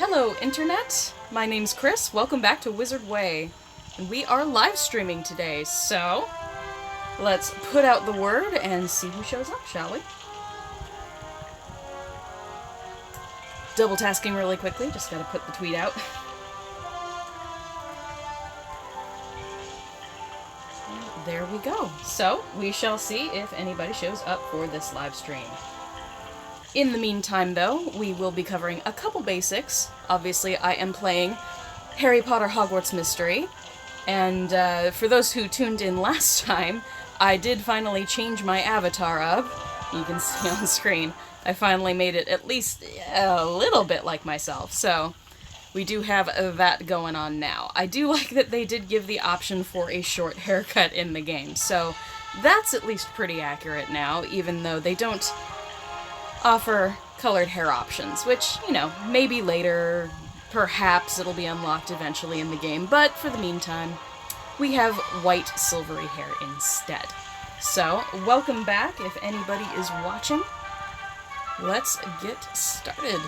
Hello, Internet! My name's Chris, welcome back to Wizard Way. And we are live streaming today, so let's put out the word and see who shows up, shall we? Double tasking really quickly, just gotta put the tweet out. There we go. So, we shall see if anybody shows up for this live stream. In the meantime, though, we will be covering a couple basics. Obviously, I am playing Harry Potter Hogwarts Mystery, and for those who tuned in last time, I did finally change my avatar up. You can see on screen. I finally made it at least a little bit like myself, so we do have that going on now. I do like that they did give the option for a short haircut in the game, so that's at least pretty accurate now, even though they don't offer colored hair options, which, you know, maybe later, perhaps it'll be unlocked eventually in the game, but for the meantime, we have white silvery hair instead. So, welcome back if anybody is watching. Let's get started.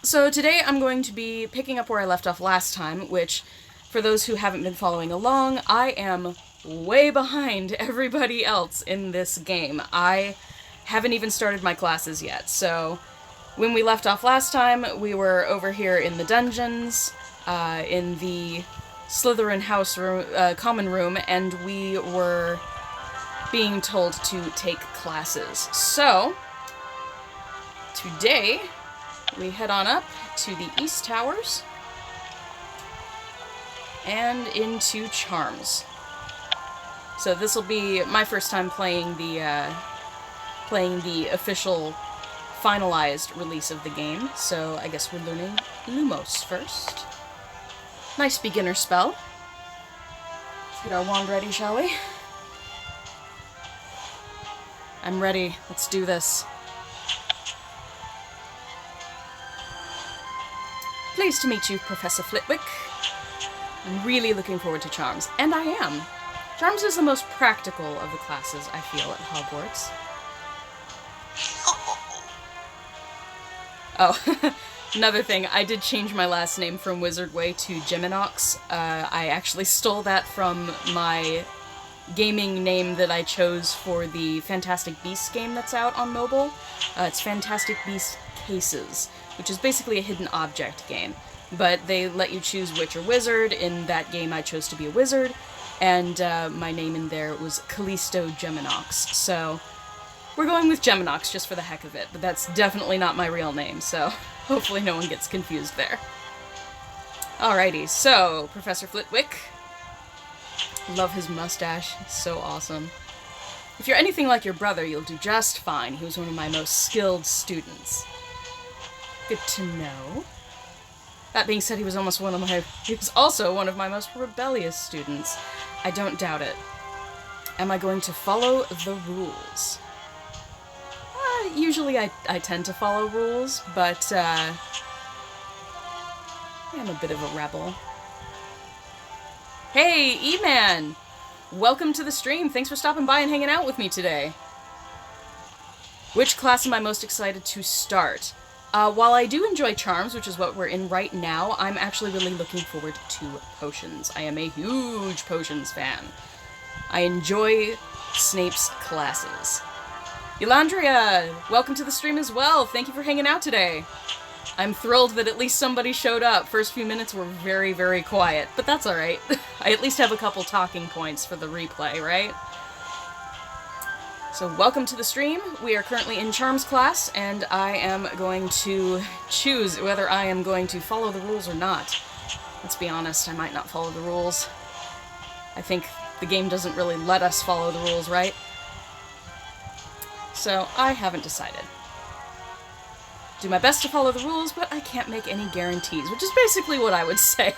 So today I'm going to be picking up where I left off last time, which, for those who haven't been following along, I am way behind everybody else in this game. I haven't even started my classes yet, so when we left off last time, we were over here in the dungeons, in the Slytherin house room, common room, and we were being told to take classes. So, today, we head on up to the East Towers, and into Charms. So this will be my first time playing the official, finalized release of the game, so I guess we're learning Lumos first. Nice beginner spell. Let's get our wand ready, shall we? I'm ready. Let's do this. Pleased to meet you, Professor Flitwick. I'm really looking forward to Charms, and I am. Charms is the most practical of the classes, I feel, at Hogwarts. Oh, another thing, I did change my last name from Wizard Way to Geminox. I actually stole that from my gaming name that I chose for the Fantastic Beasts game that's out on mobile. It's Fantastic Beasts Cases, which is basically a hidden object game. But they let you choose witch or wizard. In that game I chose to be a wizard, and my name in there was Callisto Geminox. So we're going with Geminox just for the heck of it, but that's definitely not my real name, so hopefully no one gets confused there. Alrighty, so Professor Flitwick. Love his mustache, he's so awesome. If you're anything like your brother, you'll do just fine. He was one of my most skilled students. Good to know. That being said, he was also one of my most rebellious students. I don't doubt it. Am I going to follow the rules? Usually I tend to follow rules, but I'm a bit of a rebel. Hey, E-Man! Welcome to the stream. Thanks for stopping by and hanging out with me today. Which class am I most excited to start? While I do enjoy Charms, which is what we're in right now, I'm actually really looking forward to Potions. I am a huge Potions fan. I enjoy Snape's classes. Yolandria, welcome to the stream as well. Thank you for hanging out today. I'm thrilled that at least somebody showed up. First few minutes were very, very quiet, but that's alright. I at least have a couple talking points for the replay, right? So welcome to the stream. We are currently in Charms class, and I am going to choose whether I am going to follow the rules or not. Let's be honest, I might not follow the rules. I think the game doesn't really let us follow the rules, right? So I haven't decided. Do my best to follow the rules, but I can't make any guarantees, which is basically what I would say.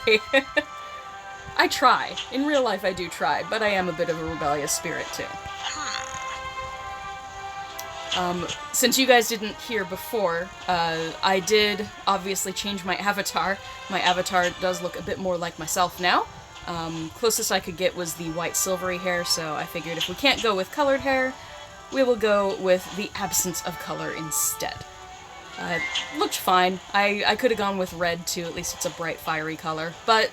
I try. In real life I do try, but I am a bit of a rebellious spirit too. Since you guys didn't hear before, I did obviously change my avatar. My avatar does look a bit more like myself now. Closest I could get was the white silvery hair, so I figured if we can't go with colored hair, we will go with the absence of color instead. Looked fine. I could have gone with red too, at least it's a bright fiery color, but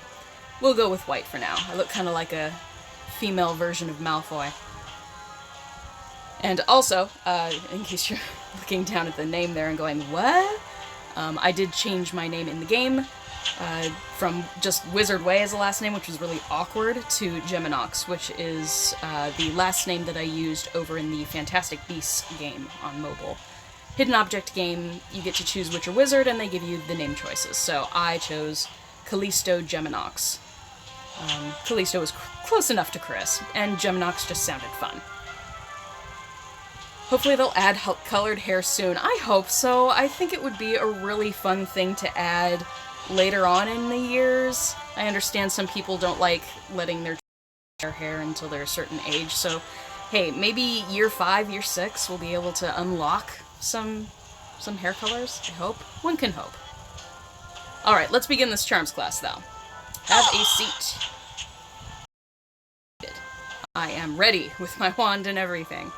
we'll go with white for now. I look kind of like a female version of Malfoy. And also, in case you're looking down at the name there and going, what? I did change my name in the game from just Wizard Way as a last name, which was really awkward, to Geminox, which is the last name that I used over in the Fantastic Beasts game on mobile. Hidden object game, you get to choose Witch or Wizard, and they give you the name choices. So I chose Callisto Geminox. Callisto was close enough to Chris, and Geminox just sounded fun. Hopefully they'll add colored hair soon. I hope so. I think it would be a really fun thing to add later on in the years. I understand some people don't like letting their hair until they're a certain age, so hey, maybe year 5, year 6 we'll be able to unlock some hair colors, I hope. One can hope. Alright, let's begin this Charms class, though. Have a seat. I am ready with my wand and everything.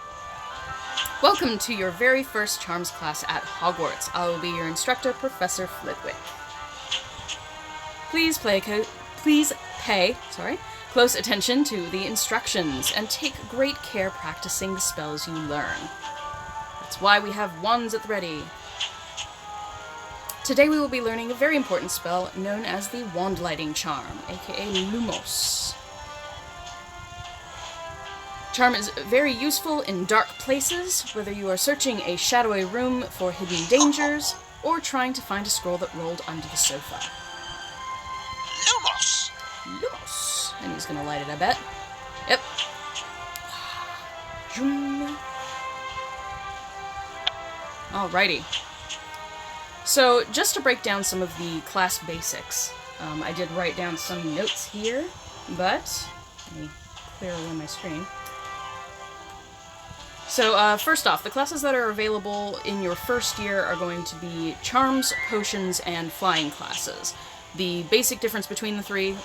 Welcome to your very first Charms class at Hogwarts. I will be your instructor, Professor Flitwick. Please pay close attention to the instructions and take great care practicing the spells you learn. That's why we have wands at the ready. Today we will be learning a very important spell known as the Wand Lighting Charm, aka Lumos. Charm is very useful in dark places, whether you are searching a shadowy room for hidden dangers, or trying to find a scroll that rolled under the sofa. Lumos! Lumos. And he's gonna light it, I bet. Yep. Alrighty. So, just to break down some of the class basics, I did write down some notes here, but let me clear away my screen. So, first off, the classes that are available in your first year are going to be Charms, Potions, and Flying classes. The basic difference between the three,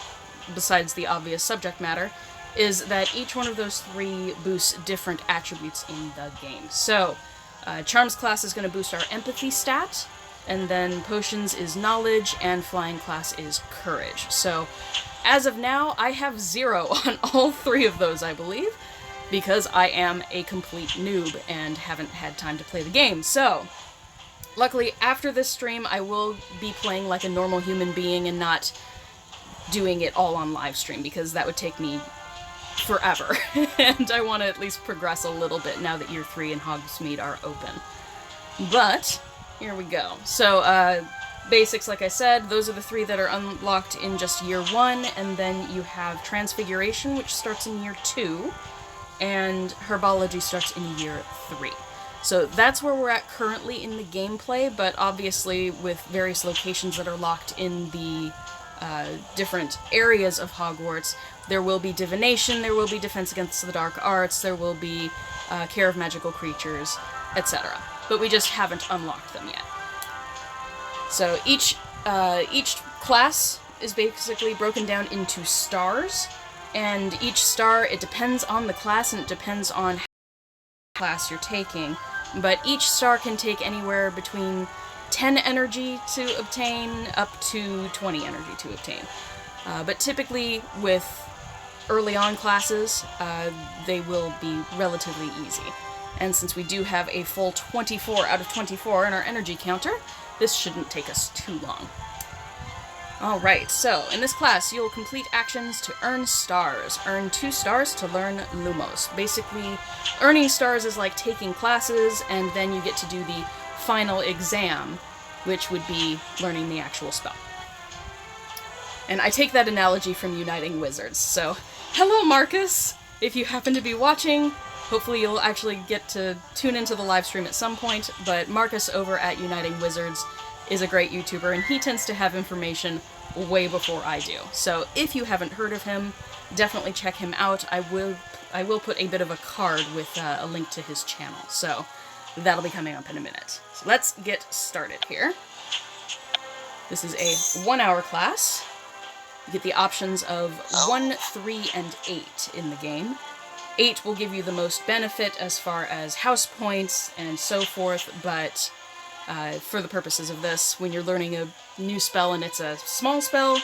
besides the obvious subject matter, is that each one of those three boosts different attributes in the game. So, Charms class is going to boost our Empathy stat, and then Potions is Knowledge, and Flying class is Courage. So, as of now, I have 0 on all three of those, I believe, because I am a complete noob and haven't had time to play the game. So, luckily, after this stream, I will be playing like a normal human being and not doing it all on live stream, because that would take me forever. And I want to at least progress a little bit now that Year 3 and Hogsmeade are open. But, here we go. So, basics, like I said, those are the three that are unlocked in just Year 1, and then you have Transfiguration, which starts in Year 2, and Herbology starts in Year 3. So that's where we're at currently in the gameplay, but obviously with various locations that are locked in the different areas of Hogwarts, there will be Divination, there will be Defense Against the Dark Arts, there will be Care of Magical Creatures, etc. But we just haven't unlocked them yet. So each class is basically broken down into stars, and each star, it depends on the class and it depends on how class you're taking, but each star can take anywhere between 10 energy to obtain up to 20 energy to obtain. But typically with early on classes, they will be relatively easy. And since we do have a full 24 out of 24 in our energy counter, this shouldn't take us too long. Alright, so in this class you'll complete actions to earn stars. Earn 2 stars to learn Lumos. Basically, earning stars is like taking classes, and then you get to do the final exam, which would be learning the actual spell. And I take that analogy from Uniting Wizards, so hello Marcus! If you happen to be watching, hopefully you'll actually get to tune into the live stream at some point, but Marcus over at Uniting Wizards is a great YouTuber, and he tends to have information way before I do. So if you haven't heard of him, definitely check him out. I will put a bit of a card with a link to his channel, so that'll be coming up in a minute. So let's get started here. This is a 1-hour class. You get the options of 1, 3, and 8 in the game. 8 will give you the most benefit as far as house points and so forth, but For the purposes of this, when you're learning a new spell and it's a small spell,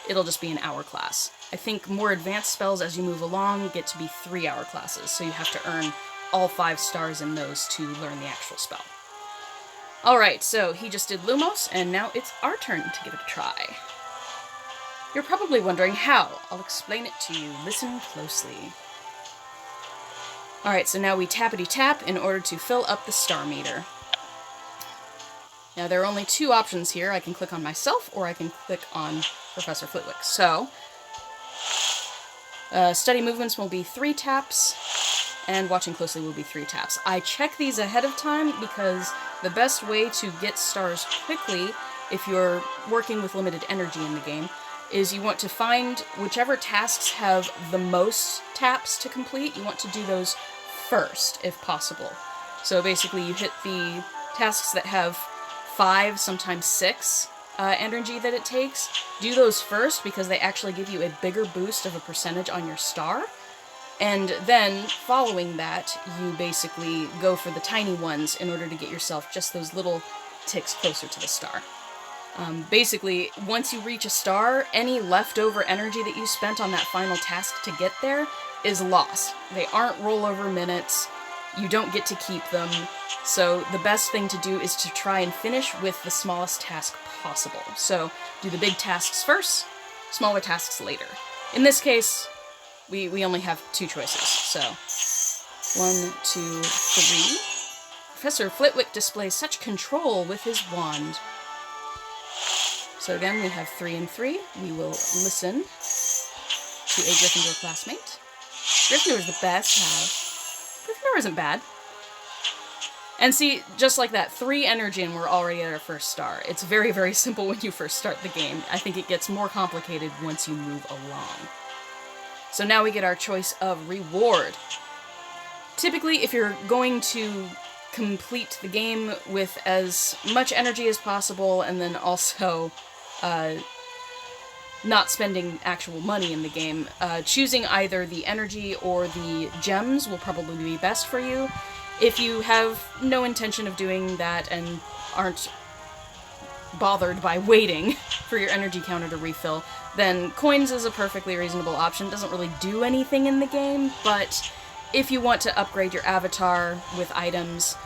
it'll just be an hour class. I think more advanced spells as you move along get to be 3-hour classes, so you have to earn all 5 stars in those to learn the actual spell. Alright, so he just did Lumos, and now it's our turn to give it a try. You're probably wondering how. I'll explain it to you. Listen closely. Alright, so now we tappity-tap in order to fill up the star meter. Now there are only 2 options here. I can click on myself, or I can click on Professor Flitwick. So, study movements will be 3 taps, and watching closely will be 3 taps. I check these ahead of time because the best way to get stars quickly, if you're working with limited energy in the game, is you want to find whichever tasks have the most taps to complete. You want to do those first, if possible. So basically you hit the tasks that have 5, sometimes 6 energy that it takes. Do those first because they actually give you a bigger boost of a percentage on your star. And then, following that, you basically go for the tiny ones in order to get yourself just those little ticks closer to the star. Basically, once you reach a star, any leftover energy that you spent on that final task to get there is lost. They aren't rollover minutes, you don't get to keep them, so the best thing to do is to try and finish with the smallest task possible. So, do the big tasks first, smaller tasks later. In this case, we only have 2 choices, so 1, 2, 3. Professor Flitwick displays such control with his wand. So again, we have 3 and 3. We will listen to a Gryffindor classmate. Gryffindor is the best have. Gryffindor isn't bad. And see, just like that, 3 energy and we're already at our first star. It's very, very simple when you first start the game. I think it gets more complicated once you move along. So now we get our choice of reward. Typically, if you're going to complete the game with as much energy as possible, and then also not spending actual money in the game, choosing either the energy or the gems will probably be best for you. If you have no intention of doing that and aren't bothered by waiting for your energy counter to refill, then coins is a perfectly reasonable option. Doesn't really do anything in the game, but if you want to upgrade your avatar with items,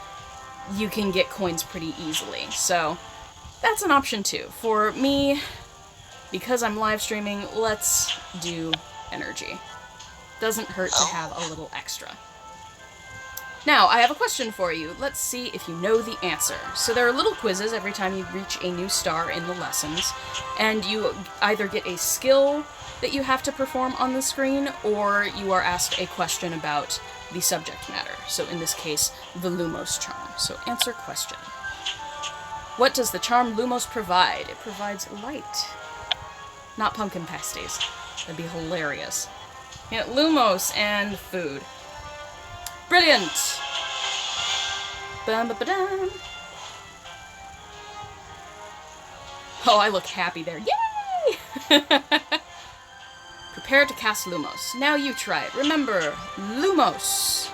you can get coins pretty easily. So that's an option too. For me, because I'm live streaming, let's do energy. Doesn't hurt to have a little extra. Now, I have a question for you. Let's see if you know the answer. So there are little quizzes every time you reach a new star in the lessons, and you either get a skill that you have to perform on the screen, or you are asked a question about the subject matter. So in this case, the Lumos Charm. So answer question. What does the charm Lumos provide? It provides light. Not pumpkin pasties. That'd be hilarious. Yeah, Lumos and food. Brilliant! Bum-ba-ba-dum. Oh, I look happy there. Yay! Prepare to cast Lumos. Now you try it. Remember, Lumos.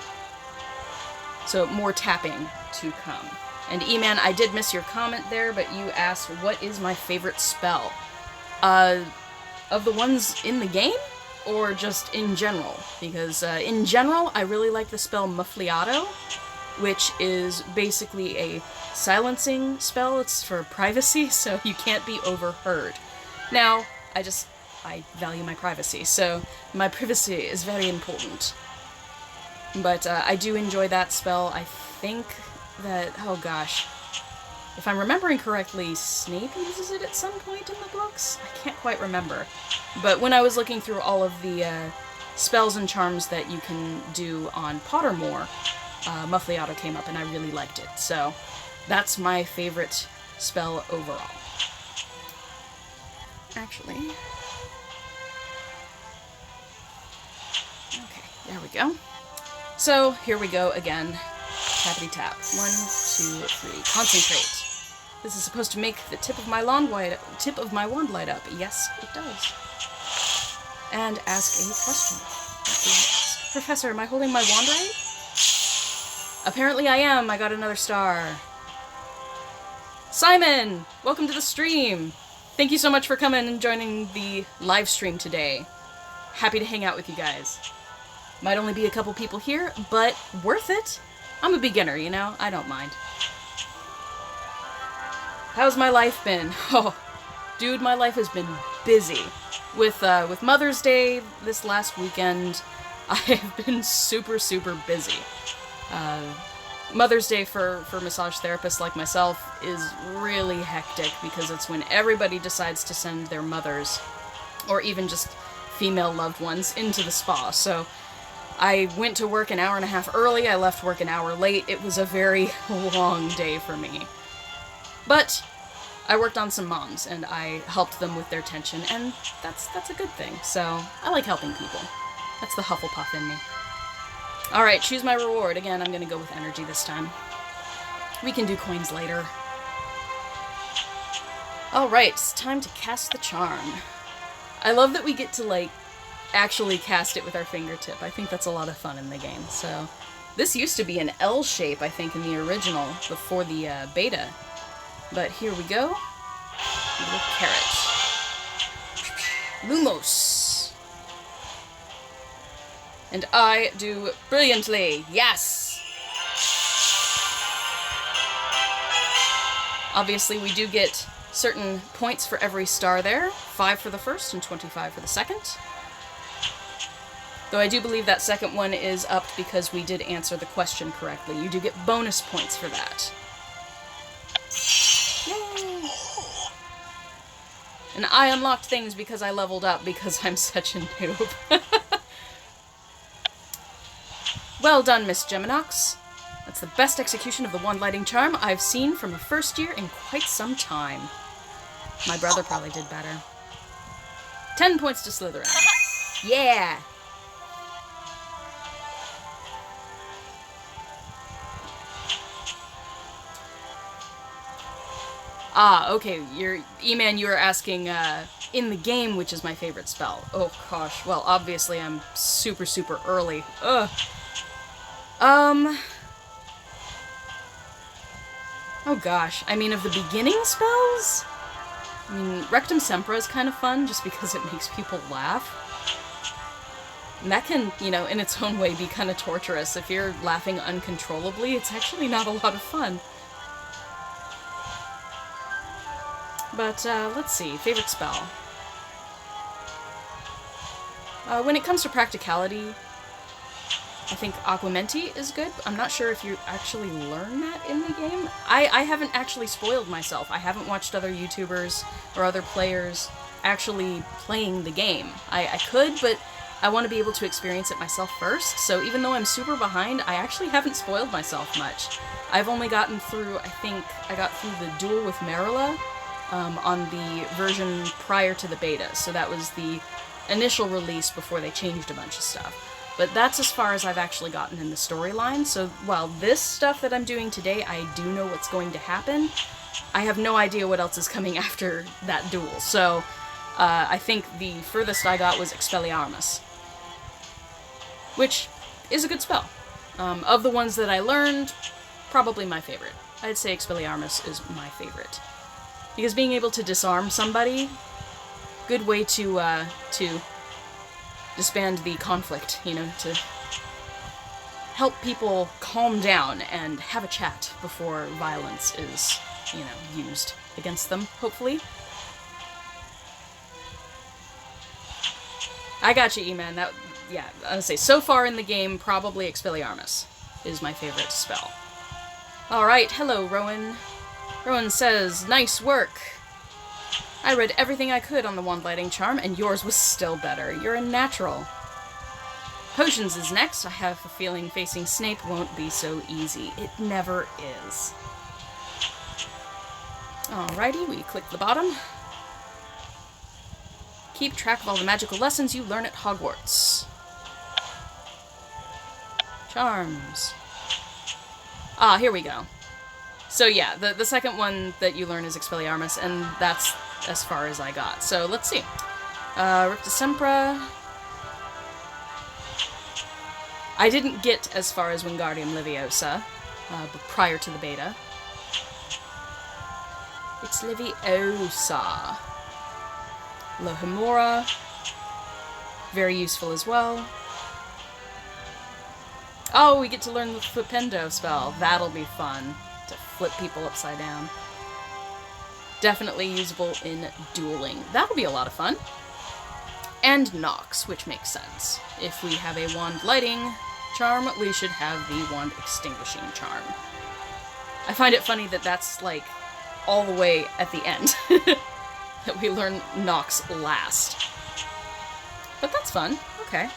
So, more tapping to come. And E-Man, I did miss your comment there, but you asked, what is my favorite spell? Of the ones in the game? Or just in general? Because in general, I really like the spell Muffliato, which is basically a silencing spell. It's for privacy, so you can't be overheard. Now, I value my privacy, so my privacy is very important. But I do enjoy that spell. I think that, oh gosh, if I'm remembering correctly, Snape uses it at some point in the books? I can't quite remember. But when I was looking through all of the spells and charms that you can do on Pottermore, Muffliato came up and I really liked it. So that's my favorite spell overall. Actually, okay, there we go. So here we go again. Tappity tap. 1, 2, 3. Concentrate. This is supposed to make the tip of my wand light up. Yes, it does. And ask a question. Professor, am I holding my wand right? Apparently I am. I got another star. Simon! Welcome to the stream! Thank you so much for coming and joining the live stream today. Happy to hang out with you guys. Might only be a couple people here, but worth it. I'm a beginner, you know? I don't mind. How's my life been? Oh, dude, my life has been busy. With Mother's Day this last weekend, I have been super, super busy. Mother's Day for massage therapists like myself is really hectic because it's when everybody decides to send their mothers, or even just female loved ones, into the spa. So I went to work an hour and a half early, I left work an hour late. It was a very long day for me. But I worked on some moms, and I helped them with their tension, and that's a good thing. So I like helping people. That's the Hufflepuff in me. Alright, choose my reward. Again, I'm gonna go with energy this time. We can do coins later. Alright, it's time to cast the charm. I love that we get to, like, actually cast it with our fingertip. I think that's a lot of fun in the game. So, this used to be an L shape, I think, in the original, before the beta. But here we go. Little carrot. Lumos. And I do brilliantly. Yes! Obviously, we do get certain points for every star there. 5 for the first and 25 for the second. Though I do believe that second one is upped because we did answer the question correctly. You do get bonus points for that. Yay! And I unlocked things because I leveled up because I'm such a noob. Well done, Miss Geminox. That's the best execution of the wand lighting charm I've seen from a first year in quite some time. My brother probably did better. 10 points to Slytherin. Yeah! Ah, okay, E-Man, you were asking, in the game, which is my favorite spell. Oh, gosh. Well, obviously I'm super, super early. Ugh. Oh gosh, I mean, of the beginning spells? I mean, Rectum Sempra is kind of fun, just because it makes people laugh. And that can, you know, in its own way be kind of torturous. If you're laughing uncontrollably, it's actually not a lot of fun. But, let's see, favorite spell. When it comes to practicality, I think Aquamenti is good. I'm not sure if you actually learn that in the game. I haven't actually spoiled myself. I haven't watched other YouTubers or other players actually playing the game. I could, but I want to be able to experience it myself first. So even though I'm super behind, I actually haven't spoiled myself much. I've only gotten through, I think, I got through the duel with Merula on the version prior to the beta. So that was the initial release before they changed a bunch of stuff. But that's as far as I've actually gotten in the storyline, so while this stuff that I'm doing today, I do know what's going to happen, I have no idea what else is coming after that duel. So, I think the furthest I got was Expelliarmus, which is a good spell. Of the ones that I learned, probably my favorite. I'd say Expelliarmus is my favorite. Because being able to disarm somebody, good way to disband the conflict, you know, to help people calm down and have a chat before violence is, you know, used against them, hopefully. I got you, E-Man. That, yeah, I would say, so far in the game, probably Expelliarmus is my favorite spell. Alright, hello, Rowan. Rowan says, nice work. I read everything I could on the wand lighting charm, and yours was still better. You're a natural. Potions is next. I have a feeling facing Snape won't be so easy. It never is. Alrighty, we click the bottom. Keep track of all the magical lessons you learn at Hogwarts. Charms. Ah, here we go. So yeah, the second one that you learn is Expelliarmus, and that's as far as I got. So let's see. Ricta Sempra. I didn't get as far as Wingardium Leviosa, but prior to the beta. It's Leviosa. Lohimora. Very useful as well. Oh, we get to learn the Flipendo spell. That'll be fun. To flip people upside down. Definitely usable in dueling. That'll be a lot of fun. And Nox, which makes sense. If we have a wand lighting charm, we should have the wand extinguishing charm. I find it funny that that's, like, all the way at the end. That we learn Nox last. But that's fun. Okay.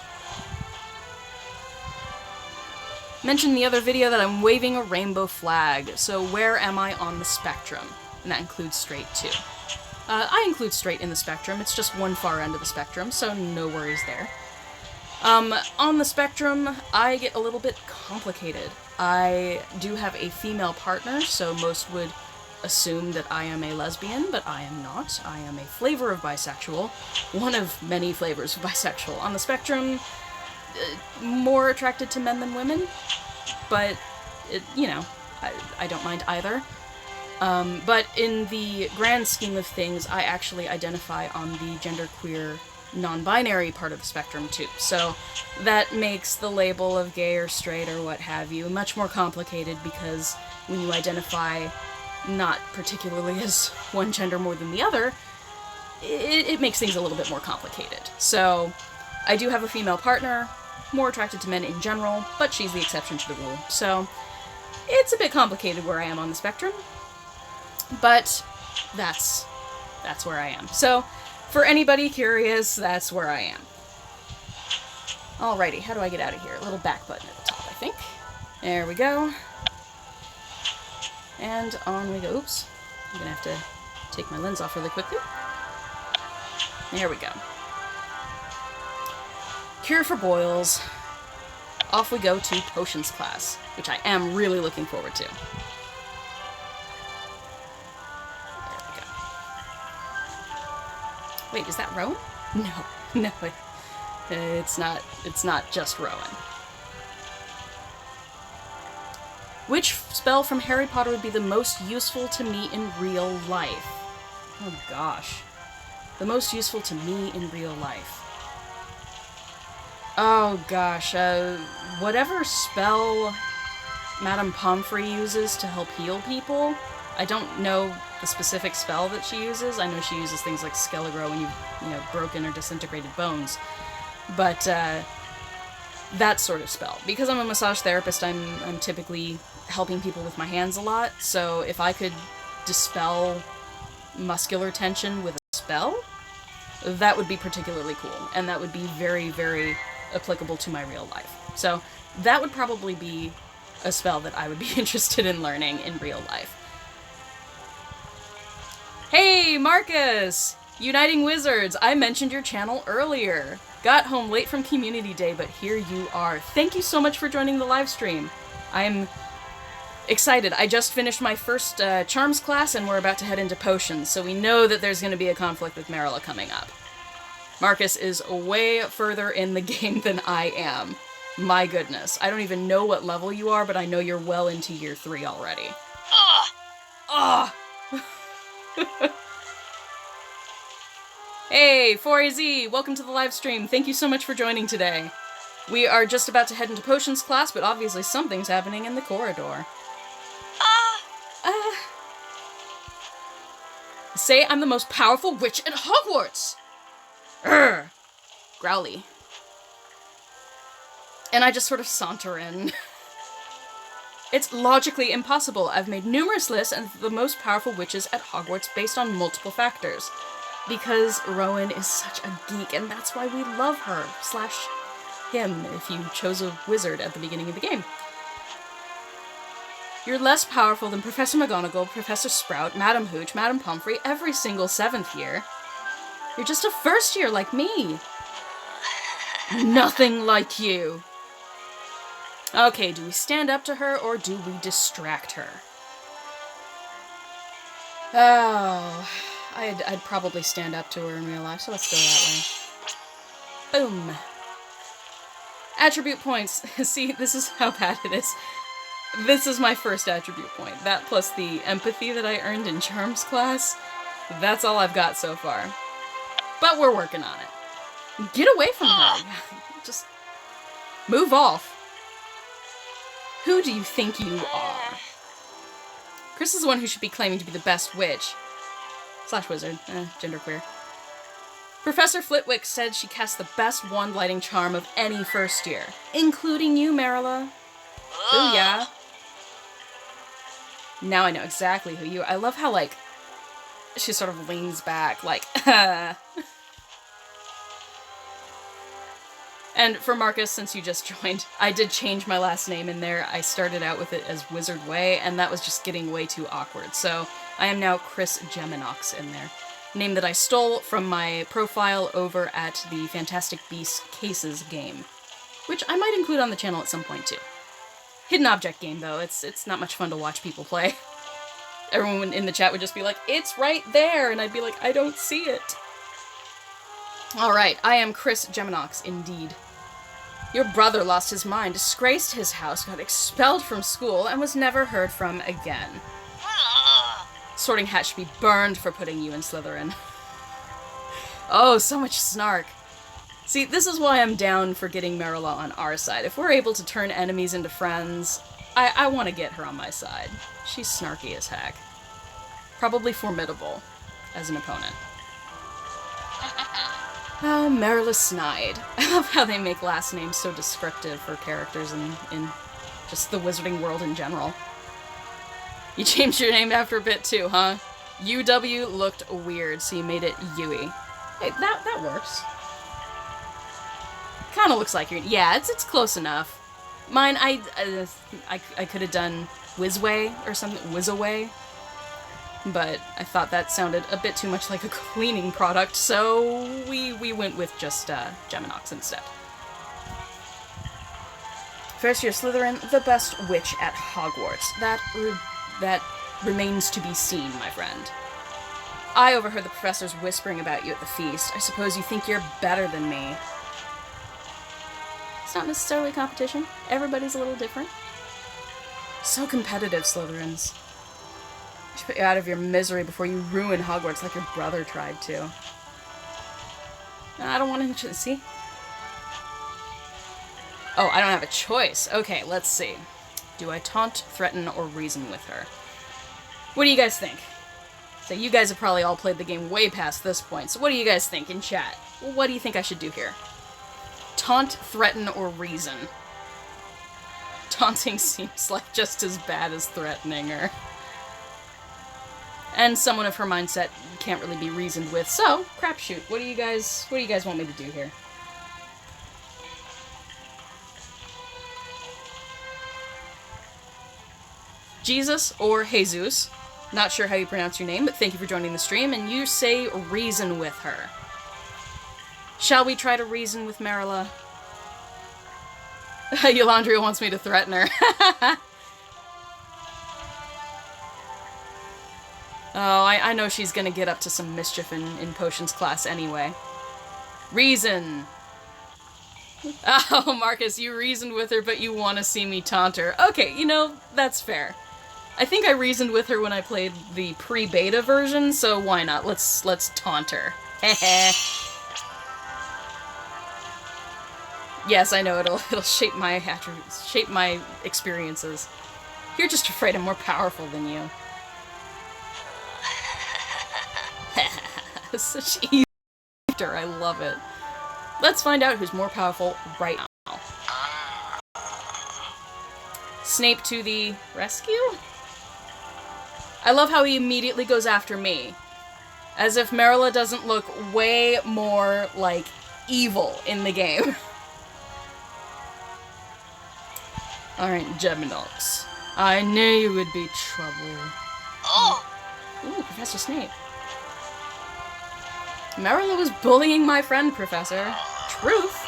Mentioned in the other video that I'm waving a rainbow flag, so where am I on the spectrum? And that includes straight too. I include straight in the spectrum, it's just one far end of the spectrum, so no worries there. On the spectrum, I get a little bit complicated. I do have a female partner, so most would assume that I am a lesbian, but I am not. I am a flavor of bisexual. One of many flavors of bisexual. On the spectrum, more attracted to men than women, but, you know, I don't mind either. But in the grand scheme of things, I actually identify on the genderqueer non-binary part of the spectrum too. So that makes the label of gay or straight or what have you much more complicated, because when you identify not particularly as one gender more than the other, it makes things a little bit more complicated. So I do have a female partner, more attracted to men in general, but she's the exception to the rule. So it's a bit complicated where I am on the spectrum, but that's where I am. So for anybody curious, that's where I am. Alrighty, how do I get out of here? A little back button at the top, I think. There we go. And on we go. Oops. I'm gonna have to take my lens off really quickly. There we go. Cure for boils. Off we go to potions class, which I am really looking forward to. There we go. Wait, is that Rowan? No, it's not just Rowan. Which spell from Harry Potter would be the most useful to me in real life? Oh gosh. The most useful to me in real life. Oh gosh, whatever spell Madame Pomfrey uses to help heal people. I don't know the specific spell that she uses. I know she uses things like Skelegro when you know, broken or disintegrated bones. But, that sort of spell. Because I'm a massage therapist, I'm typically helping people with my hands a lot, so if I could dispel muscular tension with a spell, that would be particularly cool, and that would be very, very applicable to my real life. So that would probably be a spell that I would be interested in learning in real life. Hey, Marcus! Uniting Wizards! I mentioned your channel earlier. Got home late from Community Day, but here you are. Thank you so much for joining the live stream. I'm excited. I just finished my first Charms class, and we're about to head into Potions, so we know that there's going to be a conflict with Merula coming up. Marcus is way further in the game than I am. My goodness. I don't even know what level you are, but I know you're well into year 3 already. Ugh! Hey, 4AZ! Welcome to the live stream. Thank you so much for joining today. We are just about to head into Potions class, but obviously something's happening in the corridor. Say I'm the most powerful witch at Hogwarts! Urgh! Growly. And I just sort of saunter in. It's logically impossible. I've made numerous lists and the most powerful witches at Hogwarts based on multiple factors. Because Rowan is such a geek, and that's why we love her. / him, if you chose a wizard at the beginning of the game. You're less powerful than Professor McGonagall, Professor Sprout, Madam Hooch, Madam Pomfrey, every single 7th year. You're just a first year like me. Nothing like you. Okay, do we stand up to her, or do we distract her? Oh... I'd probably stand up to her in real life, so let's go that way. Boom. Attribute points. See, this is how bad it is. This is my first attribute point. That plus the empathy that I earned in Charms class. That's all I've got so far. But we're working on it. Get away from her. Just move off. Who do you think you are? Chris is the one who should be claiming to be the best witch. / wizard. Genderqueer. Professor Flitwick said she cast the best wand-lighting charm of any first year. Including you, Merula. Booyah. Now I know exactly who you are. I love how, like, she sort of leans back, like, And for Marcus, since you just joined, I did change my last name in there. I started out with it as Wizard Way, and that was just getting way too awkward. So I am now Chris Geminox in there. Name that I stole from my profile over at the Fantastic Beasts Cases game, which I might include on the channel at some point too. Hidden object game, though. It's not much fun to watch people play. Everyone in the chat would just be like, it's right there! And I'd be like, I don't see it. Alright, I am Chris Geminox, indeed. Your brother lost his mind, disgraced his house, got expelled from school, and was never heard from again. Sorting Hat should be burned for putting you in Slytherin. Oh, so much snark. See, this is why I'm down for getting Merula on our side. If we're able to turn enemies into friends, I want to get her on my side. She's snarky as heck. Probably formidable as an opponent. Oh, Merula Snide. I love how they make last names so descriptive for characters in just the wizarding world in general. You changed your name after a bit too, huh? UW looked weird, so you made it Yui. Hey, that works. Kinda looks like you're... Yeah, it's close enough. Mine, I could have done Wizway or something, Wizaway. But I thought that sounded a bit too much like a cleaning product, so we went with just Geminox instead. First year Slytherin, the best witch at Hogwarts. That remains to be seen, my friend. I overheard the professors whispering about you at the feast. I suppose you think you're better than me. It's not necessarily a competition. Everybody's a little different. So competitive, Slytherins. I should put you out of your misery before you ruin Hogwarts like your brother tried to. I don't want to... See? Oh, I don't have a choice. Okay, let's see. Do I taunt, threaten, or reason with her? What do you guys think? So you guys have probably all played the game way past this point, so what do you guys think in chat? What do you think I should do here? Taunt, threaten, or reason? Taunting seems like just as bad as threatening her. And someone of her mindset can't really be reasoned with, so crapshoot. What do you guys want me to do here? Jesus or Jesus, not sure how you pronounce your name, but thank you for joining the stream, and you say reason with her. Shall we try to reason with Merula? Yolandria wants me to threaten her. Oh, I know she's gonna get up to some mischief in Potions class anyway. Reason! Oh, Marcus, you reasoned with her, but you want to see me taunt her. Okay, you know, that's fair. I think I reasoned with her when I played the pre-beta version, so why not? Let's taunt her. Heh. Yes, I know, it'll shape my attributes, shape my experiences. You're just afraid I'm more powerful than you. Such easy laughter, I love it. Let's find out who's more powerful right now. Snape to the rescue? I love how he immediately goes after me. As if Merula doesn't look way more, like, evil in the game. Alright, Geminox. I knew you would be trouble. Oh! Ooh, Professor Snape. Merula was bullying my friend, Professor. Truth.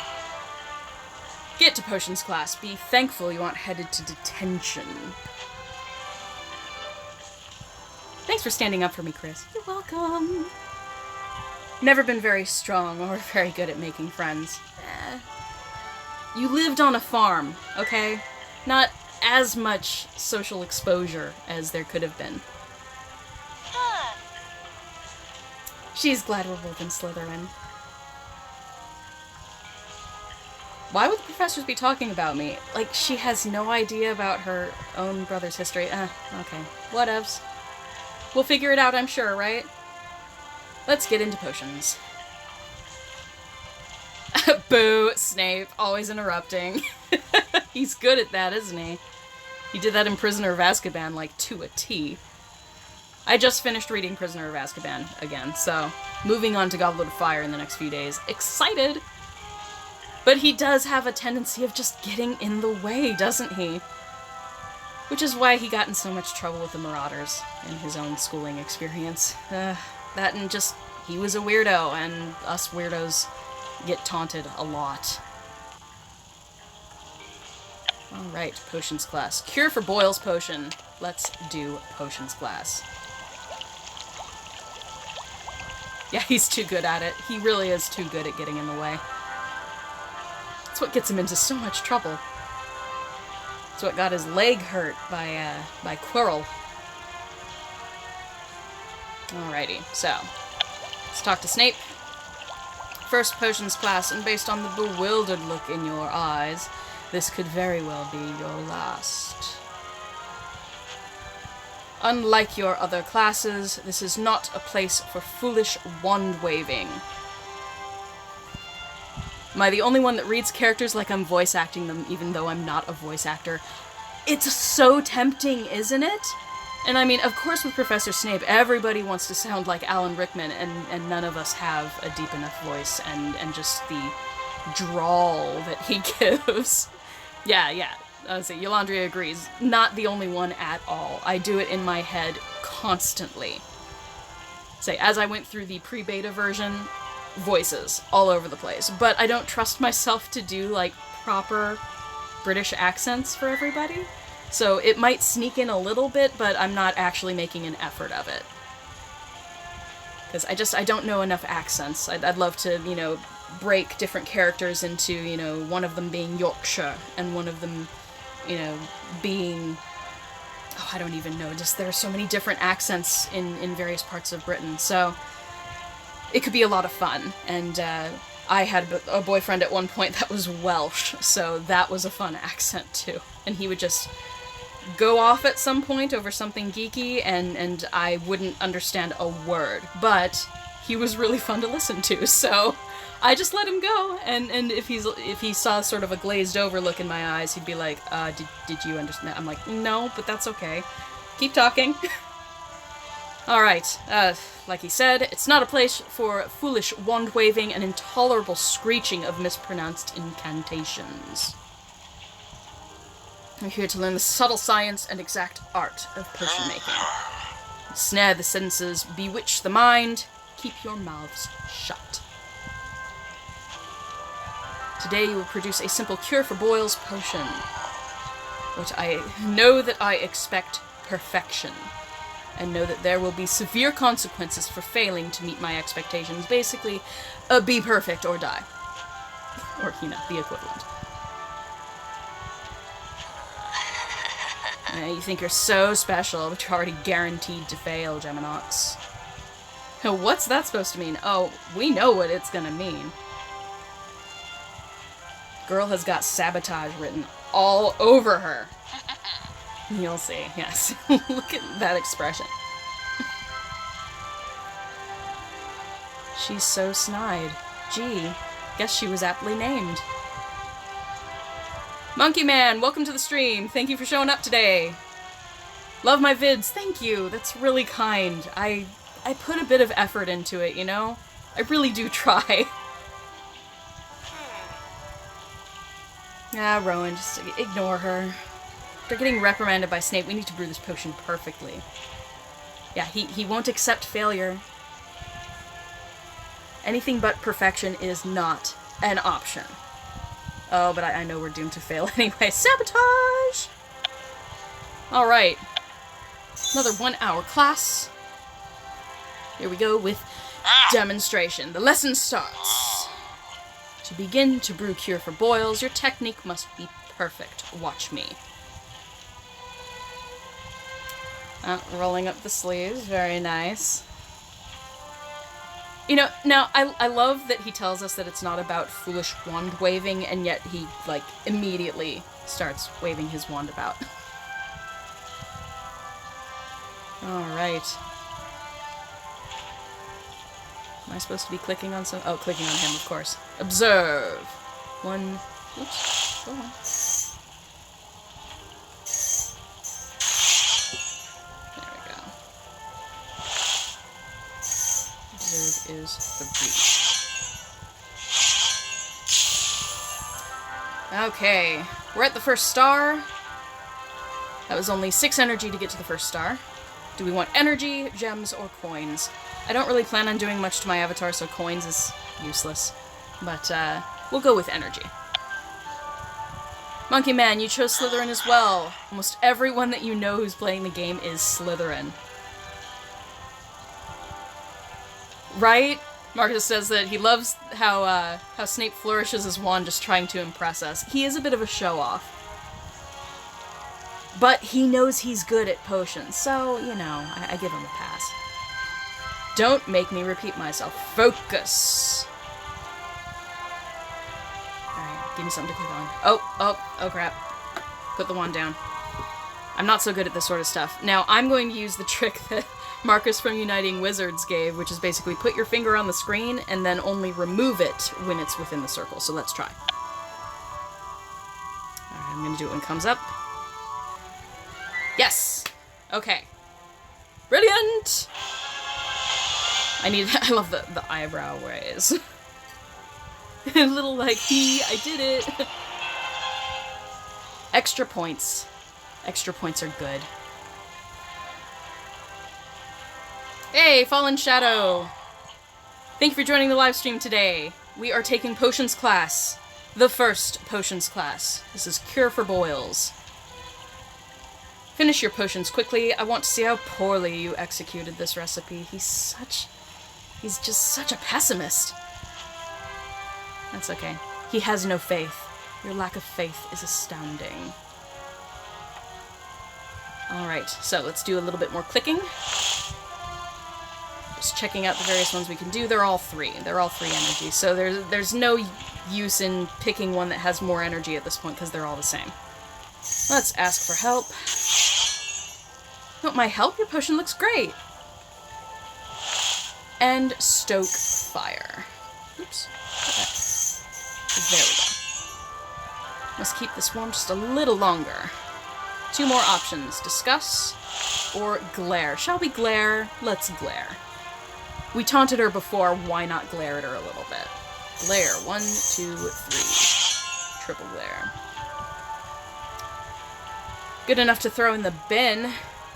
Get to Potions class. Be thankful you aren't headed to detention. Thanks for standing up for me, Chris. You're welcome. Never been very strong or very good at making friends. You lived on a farm, okay? Not as much social exposure as there could have been. She's glad we're both in Slytherin. Why would the professors be talking about me? Like, she has no idea about her own brother's history. Okay. Whatevs. We'll figure it out, I'm sure, right? Let's get into potions. Boo, Snape. Always interrupting. He's good at that, isn't he? He did that in Prisoner of Azkaban, like, to a T. I just finished reading Prisoner of Azkaban again, so moving on to Goblet of Fire in the next few days. Excited! But he does have a tendency of just getting in the way, doesn't he? Which is why he got in so much trouble with the Marauders in his own schooling experience. That and just, he was a weirdo, and us weirdos get taunted a lot. Alright, potions class. Cure for Boils potion. Let's do potions class. Yeah, he's too good at it. He really is too good at getting in the way. That's what gets him into so much trouble. That's what got his leg hurt by Quirrell. Alrighty, so let's talk to Snape. First potions class, and based on the bewildered look in your eyes, this could very well be your last. Unlike your other classes, this is not a place for foolish wand-waving. Am I the only one that reads characters like I'm voice acting them, even though I'm not a voice actor? It's so tempting, isn't it? And I mean, of course with Professor Snape, everybody wants to sound like Alan Rickman, and none of us have a deep enough voice, and just the drawl that he gives. Yeah, honestly, Yolandria agrees. Not the only one at all. I do it in my head constantly. Say, as I went through the pre-beta version, voices all over the place. But I don't trust myself to do, like, proper British accents for everybody. So it might sneak in a little bit, but I'm not actually making an effort of it. Because I don't know enough accents. I'd love to, break different characters into, one of them being Yorkshire, and one of them, being... Oh, I don't even know. Just there are so many different accents in various parts of Britain. So it could be a lot of fun. And I had a boyfriend at one point that was Welsh, so that was a fun accent too. And he would just go off at some point over something geeky, and I wouldn't understand a word. But he was really fun to listen to, so I just let him go. And if he saw sort of a glazed over look in my eyes, he'd be like, did you understand that? I'm like, no, but that's okay. Keep talking. Alright, like he said, it's not a place for foolish wand-waving and intolerable screeching of mispronounced incantations. We're here to learn the subtle science and exact art of potion making. Snare the senses, bewitch the mind, keep your mouths shut. Today you will produce a simple cure for boils potion. But I know that I expect perfection, and know that there will be severe consequences for failing to meet my expectations. Basically, be perfect or die. Or, the equivalent. You think you're so special, but you're already guaranteed to fail, Geminox. What's that supposed to mean? Oh, we know what it's gonna mean. Girl has got sabotage written all over her. You'll see, yes. Look at that expression. She's so snide. Gee, guess she was aptly named. Monkey Man, welcome to the stream. Thank you for showing up today. Love my vids. Thank you. That's really kind. I put a bit of effort into it, I really do try. Ah, Rowan, just ignore her. They're getting reprimanded by Snape. We need to brew this potion perfectly. Yeah, he won't accept failure. Anything but perfection is not an option. Oh, but I know we're doomed to fail anyway. Sabotage! Alright. Another 1 hour class. Here we go with demonstration. The lesson starts. To begin to brew cure for boils, your technique must be perfect. Watch me. Rolling up the sleeves, very nice. You know, now, I love that he tells us that it's not about foolish wand waving, and yet he, like, immediately starts waving his wand about. Alright. Am I supposed to be clicking on some? Oh, clicking on him, of course. Observe! One... Oops. Go on. There we go. Observe is 3. Okay. We're at the first star. That was only 6 energy to get to the first star. Do we want energy, gems, or coins? I don't really plan on doing much to my avatar, so coins is useless. But, we'll go with energy. Monkey Man, you chose Slytherin as well. Almost everyone that you know who's playing the game is Slytherin. Right? Marcus says that he loves how Snape flourishes his wand just trying to impress us. He is a bit of a show-off. But he knows he's good at potions, so, you know, I give him a pass. Don't make me repeat myself. Focus! Alright, give me something to click on. Oh crap. Put the wand down. I'm not so good at this sort of stuff. Now, I'm going to use the trick that Marcus from Uniting Wizards gave, which is basically put your finger on the screen and then only remove it when it's within the circle. So let's try. Alright, I'm going to do it when it comes up. Yes! Okay. Brilliant! I love the eyebrow raise. A little like, I did it! Extra points. Extra points are good. Hey, Fallen Shadow! Thank you for joining the live stream today. We are taking Potions class. The first Potions class. This is Cure for Boils. Finish your potions quickly. I want to see how poorly you executed this recipe. He's just such a pessimist. That's okay. He has no faith. Your lack of faith is astounding. Alright, so let's do a little bit more clicking. Just checking out the various ones we can do. They're all 3. They're all 3 energy, so there's no use in picking one that has more energy at this point, because they're all the same. Let's ask for help. Want my help? Your potion looks great! And stoke fire. Oops. Okay. There we go. Must keep this warm just a little longer. 2 more options. Discuss or glare. Shall we glare? Let's glare. We taunted her before, why not glare at her a little bit? Glare. 1, 2, 3. Triple glare. Good enough to throw in the bin.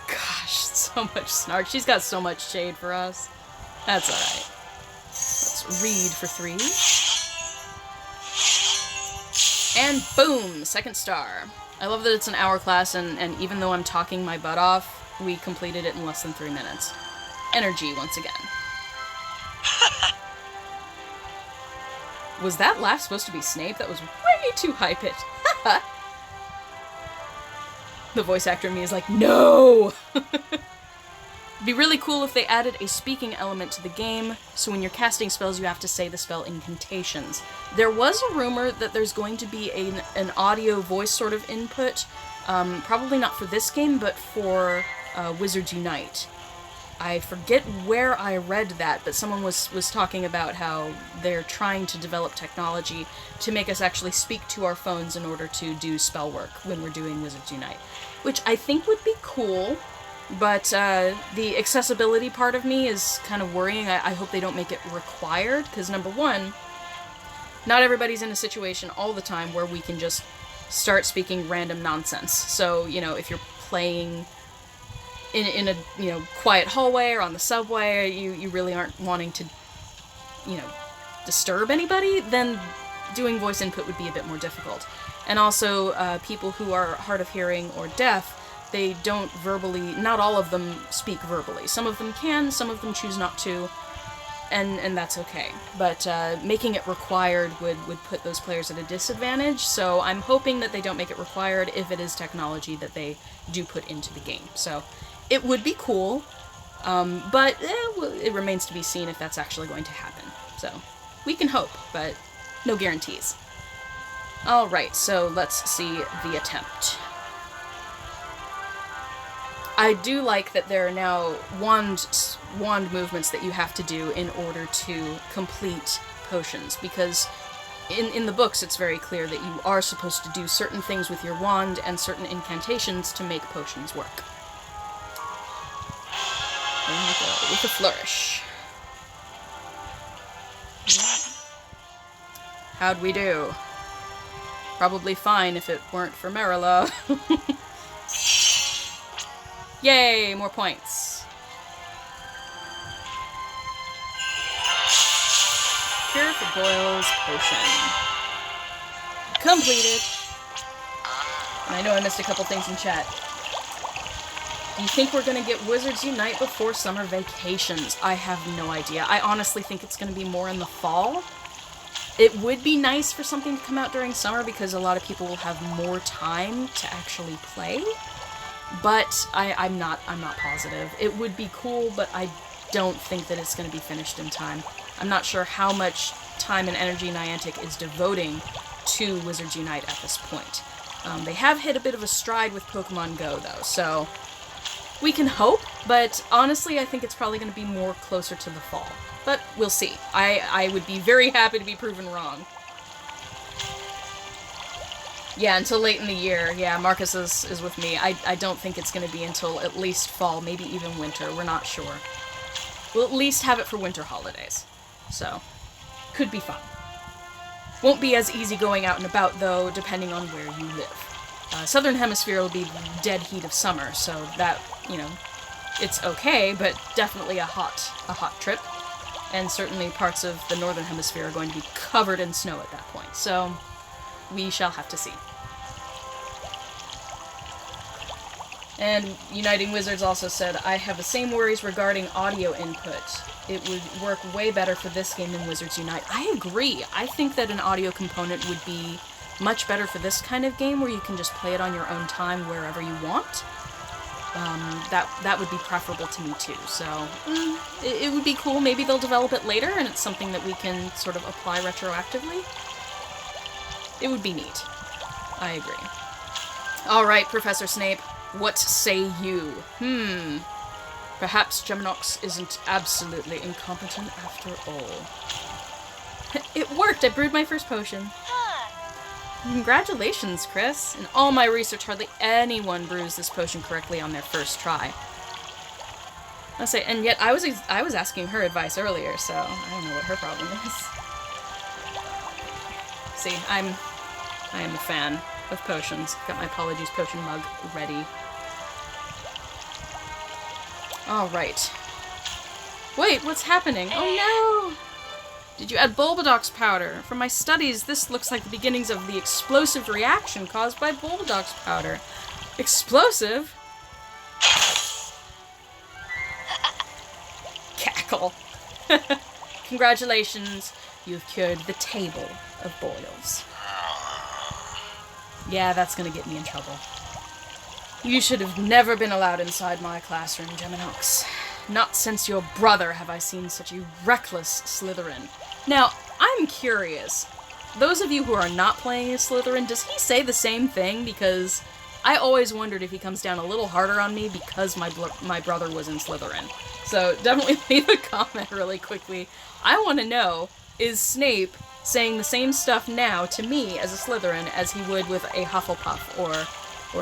Gosh, so much snark. She's got so much shade for us. That's alright. Let's read for 3. And boom! Second star. I love that it's an hour class, and even though I'm talking my butt off, we completed it in less than 3 minutes. Energy, once again. Was that laugh supposed to be Snape? That was way too high-pitched. The voice actor in me is like, no! It'd be really cool if they added a speaking element to the game, so when you're casting spells you have to say the spell incantations. There was a rumor that there's going to be an audio voice sort of input, probably not for this game, but for Wizards Unite. I forget where I read that, but someone was talking about how they're trying to develop technology to make us actually speak to our phones in order to do spell work when we're doing Wizards Unite. Which I think would be cool, but the accessibility part of me is kind of worrying. I hope they don't make it required, because number one, not everybody's in a situation all the time where we can just start speaking random nonsense. So, you know, if you're playing in a, you know, quiet hallway or on the subway, you really aren't wanting to, you know, disturb anybody, then doing voice input would be a bit more difficult. And also, people who are hard of hearing or deaf, they don't verbally, not all of them speak verbally. Some of them can, some of them choose not to, and that's okay. But making it required would put those players at a disadvantage, so I'm hoping that they don't make it required if it is technology that they do put into the game. So It would be cool, but it remains to be seen if that's actually going to happen. So, we can hope, but no guarantees. Alright, so let's see the attempt. I do like that there are now wand movements that you have to do in order to complete potions, because in the books it's very clear that you are supposed to do certain things with your wand and certain incantations to make potions work. There we go, with a flourish. How'd we do? Probably fine if it weren't for Merula. Yay, more points. Cure for Boyle's potion. Completed. I know I missed a couple things in chat. Do you think we're gonna get Wizards Unite before summer vacations? I have no idea. I honestly think it's gonna be more in the fall. It would be nice for something to come out during summer because a lot of people will have more time to actually play. But I'm not positive. It would be cool, but I don't think that it's going to be finished in time. I'm not sure how much time and energy Niantic is devoting to Wizards Unite at this point. They have hit a bit of a stride with Pokemon Go, though, so we can hope, but honestly, I think it's probably going to be more closer to the fall. But we'll see. I would be very happy to be proven wrong. Yeah, until late in the year. Yeah, Marcus is with me. I don't think it's going to be until at least fall, maybe even winter. We're not sure. We'll at least have it for winter holidays. So, could be fun. Won't be as easy going out and about, though, depending on where you live. Southern Hemisphere will be dead heat of summer, so that, you know, it's okay, but definitely a hot trip. And certainly parts of the Northern Hemisphere are going to be covered in snow at that point, so we shall have to see. And Uniting Wizards also said, I have the same worries regarding audio input. It would work way better for this game than Wizards Unite. I agree. I think that an audio component would be much better for this kind of game where you can just play it on your own time wherever you want. That would be preferable to me too. So it would be cool. Maybe they'll develop it later and it's something that we can sort of apply retroactively. It would be neat. I agree. Alright, Professor Snape, what say you? Perhaps Geminox isn't absolutely incompetent after all. It worked! I brewed my first potion. Congratulations, Chris. In all my research, hardly anyone brews this potion correctly on their first try. I'll say, and yet I was asking her advice earlier, so I don't know what her problem is. See, I am a fan of potions. Got my Apologies potion mug ready. Alright. Wait, what's happening? Oh no! Did you add Bulbadox powder? From my studies, this looks like the beginnings of the explosive reaction caused by Bulbadox powder. Explosive? Cackle. Congratulations, you've cured the table of boils. Yeah, that's gonna get me in trouble. You should have never been allowed inside my classroom, Geminox. Not since your brother have I seen such a reckless Slytherin. Now, I'm curious. Those of you who are not playing as Slytherin, does he say the same thing? Because I always wondered if he comes down a little harder on me because my brother was in Slytherin. So definitely leave a comment really quickly. I want to know, is Snape saying the same stuff now to me as a Slytherin as he would with a Hufflepuff or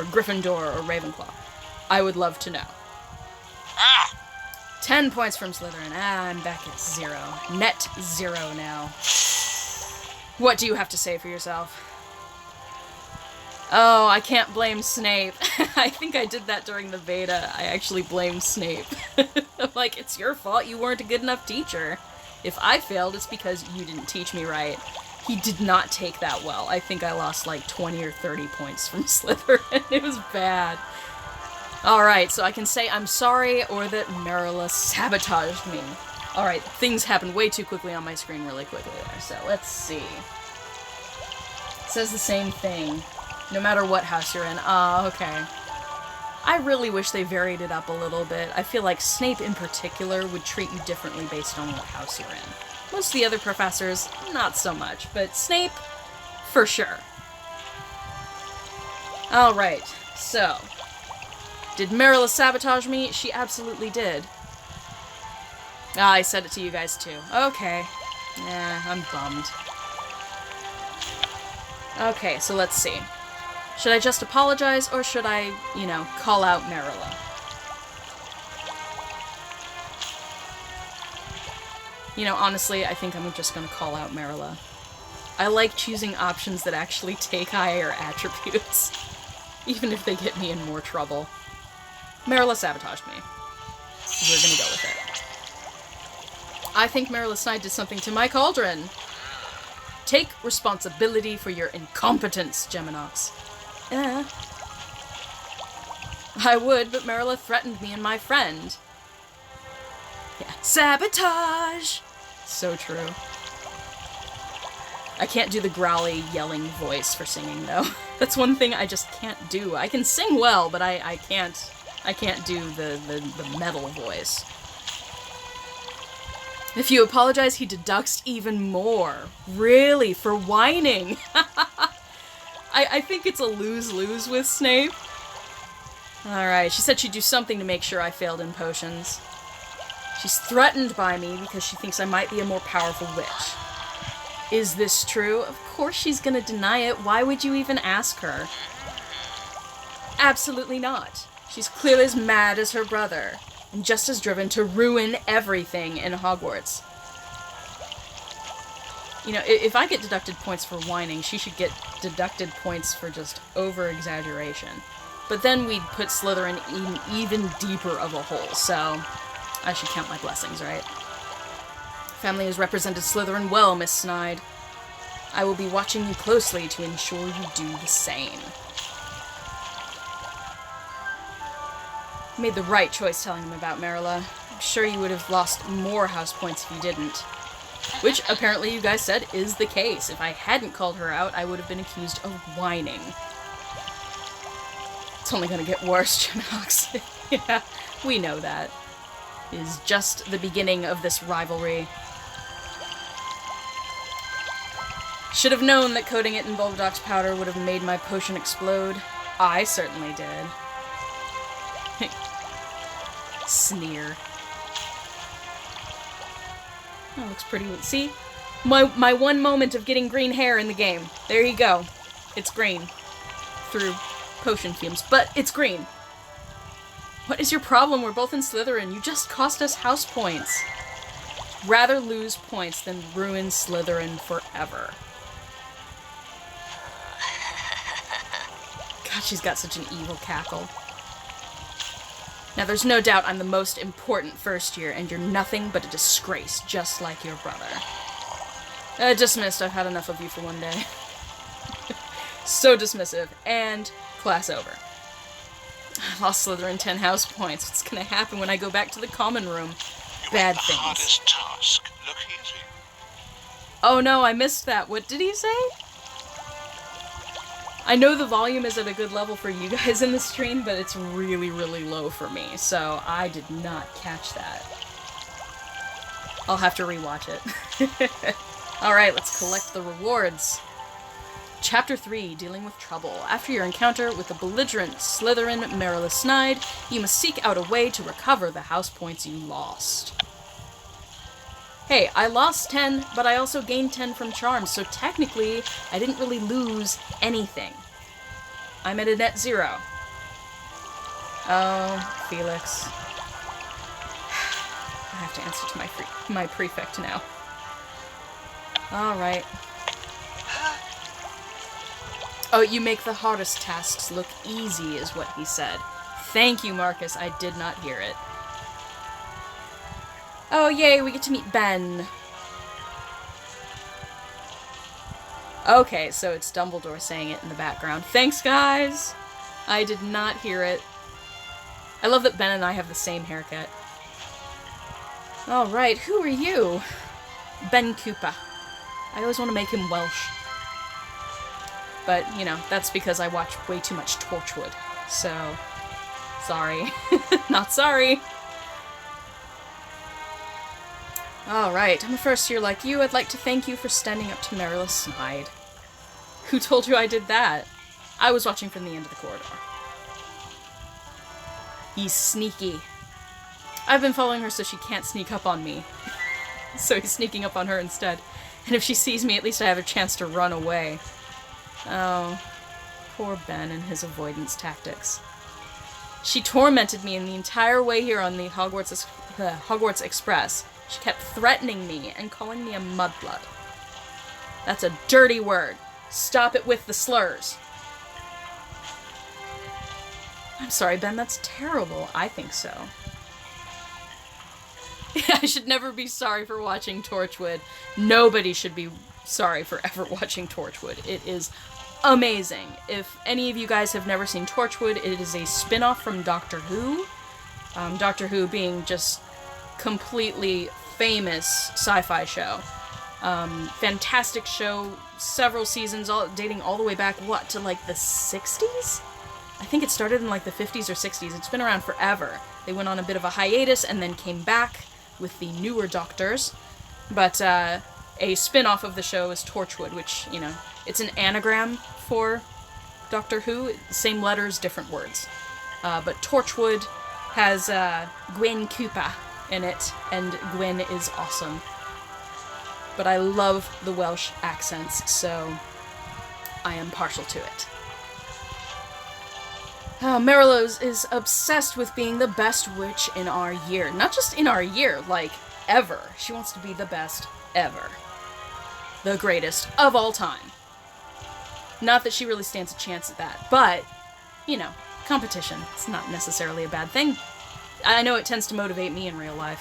Gryffindor or Ravenclaw? I would love to know. 10 points from Slytherin. I'm back at 0. Net 0 now. What do you have to say for yourself? Oh, I can't blame Snape. I think I did that during the beta. I actually blamed Snape. I'm like, it's your fault. You weren't a good enough teacher. If I failed, it's because you didn't teach me right. He did not take that well. I think I lost like 20 or 30 points from Slytherin. It was bad. Alright, so I can say I'm sorry or that Merula sabotaged me. Alright, things happened way too quickly on my screen really quickly there, so let's see. It says the same thing, no matter what house you're in. Ah, okay. I really wish they varied it up a little bit. I feel like Snape in particular would treat you differently based on what house you're in. Most of the other professors, not so much, but Snape, for sure. Alright, so. Did Merula sabotage me? She absolutely did. Ah, I said it to you guys too. Okay. Yeah, I'm bummed. Okay, so let's see. Should I just apologize, or should I, you know, call out Merula? You know, honestly, I think I'm just gonna call out Merula. I like choosing options that actually take higher attributes, even if they get me in more trouble. Merula sabotaged me. We're gonna go with it. I think Merula Snide did something to my cauldron. Take responsibility for your incompetence, Geminox. I would, but Merula threatened me and my friend. Yeah. Sabotage! So true. I can't do the growly, yelling voice for singing, though. That's one thing I just can't do. I can sing well, but I can't do the metal voice. If you apologize, he deducts even more. Really? For whining? I think it's a lose-lose with Snape. Alright, she said she'd do something to make sure I failed in potions. She's threatened by me because she thinks I might be a more powerful witch. Is this true? Of course she's gonna deny it. Why would you even ask her? Absolutely not. She's clearly as mad as her brother, and just as driven to ruin everything in Hogwarts. You know, if I get deducted points for whining, she should get deducted points for just over-exaggeration. But then we'd put Slytherin in even deeper of a hole, so I should count my blessings, right? Family has represented Slytherin well, Miss Snide. I will be watching you closely to ensure you do the same. You made the right choice telling him about Merula. I'm sure you would have lost more house points if you didn't. Which, apparently you guys said, is the case. If I hadn't called her out, I would have been accused of whining. It's only gonna get worse, Geminox. Yeah, we know that. It is just the beginning of this rivalry. Should have known that coating it in Volvodox powder would have made my potion explode. I certainly did. Sneer. That looks pretty... See? My one moment of getting green hair in the game. There you go. It's green. Through potion fumes. But it's green. What is your problem? We're both in Slytherin. You just cost us house points. Rather lose points than ruin Slytherin forever. God, she's got such an evil cackle. Now, there's no doubt I'm the most important first year, and you're nothing but a disgrace, just like your brother. Dismissed. I've had enough of you for one day. So dismissive. And class over. I lost Slytherin 10 house points. What's gonna happen when I go back to the common room? Bad things. Hardest task. Look easy. Oh no, I missed that. What did he say? I know the volume is at a good level for you guys in the stream, but it's really, really low for me, so I did not catch that. I'll have to rewatch it. Alright, let's collect the rewards. Chapter 3, Dealing with Trouble. After your encounter with the belligerent Slytherin Merula Snide, you must seek out a way to recover the house points you lost. Hey, I lost 10, but I also gained 10 from charms, so technically, I didn't really lose anything. I'm at a net 0. Oh, Felix. I have to answer to my prefect now. Alright. Oh, you make the hardest tasks look easy, is what he said. Thank you, Marcus. I did not hear it. Oh, yay, we get to meet Ben. Okay, so it's Dumbledore saying it in the background. Thanks, guys! I did not hear it. I love that Ben and I have the same haircut. Alright, who are you? Ben Koopa. I always want to make him Welsh. But, you know, that's because I watch way too much Torchwood. So, Sorry. Not sorry. Alright, I'm a first year like you. I'd like to thank you for standing up to Merula Snide. Who told you I did that? I was watching from the end of the corridor. He's sneaky. I've been following her so she can't sneak up on me. So he's sneaking up on her instead. And if she sees me, at least I have a chance to run away. Oh, poor Ben and his avoidance tactics. She tormented me in the entire way here on the Hogwarts Express. She kept threatening me and calling me a mudblood. That's a dirty word. Stop it with the slurs. I'm sorry, Ben, that's terrible. I think so. I should never be sorry for watching Torchwood. Nobody should be sorry for ever watching Torchwood. It is amazing. If any of you guys have never seen Torchwood, it is a spin-off from Doctor Who. Doctor Who being just completely famous sci-fi show. Fantastic show, several seasons, dating all the way back, what, to like the 60s? I think it started in like the 50s or 60s. It's been around forever. They went on a bit of a hiatus and then came back with the newer Doctors. But a spin-off of the show is Torchwood, which, you know, it's an anagram for Doctor Who. Same letters, different words. But Torchwood has Gwen Cooper in it, and Gwen is awesome. But I love the Welsh accents, so I am partial to it. Merula is obsessed with being the best witch in our year. Not just in our year, like, ever. She wants to be the best ever. The greatest of all time. Not that she really stands a chance at that, but, you know, competition. It's not necessarily a bad thing. I know it tends to motivate me in real life.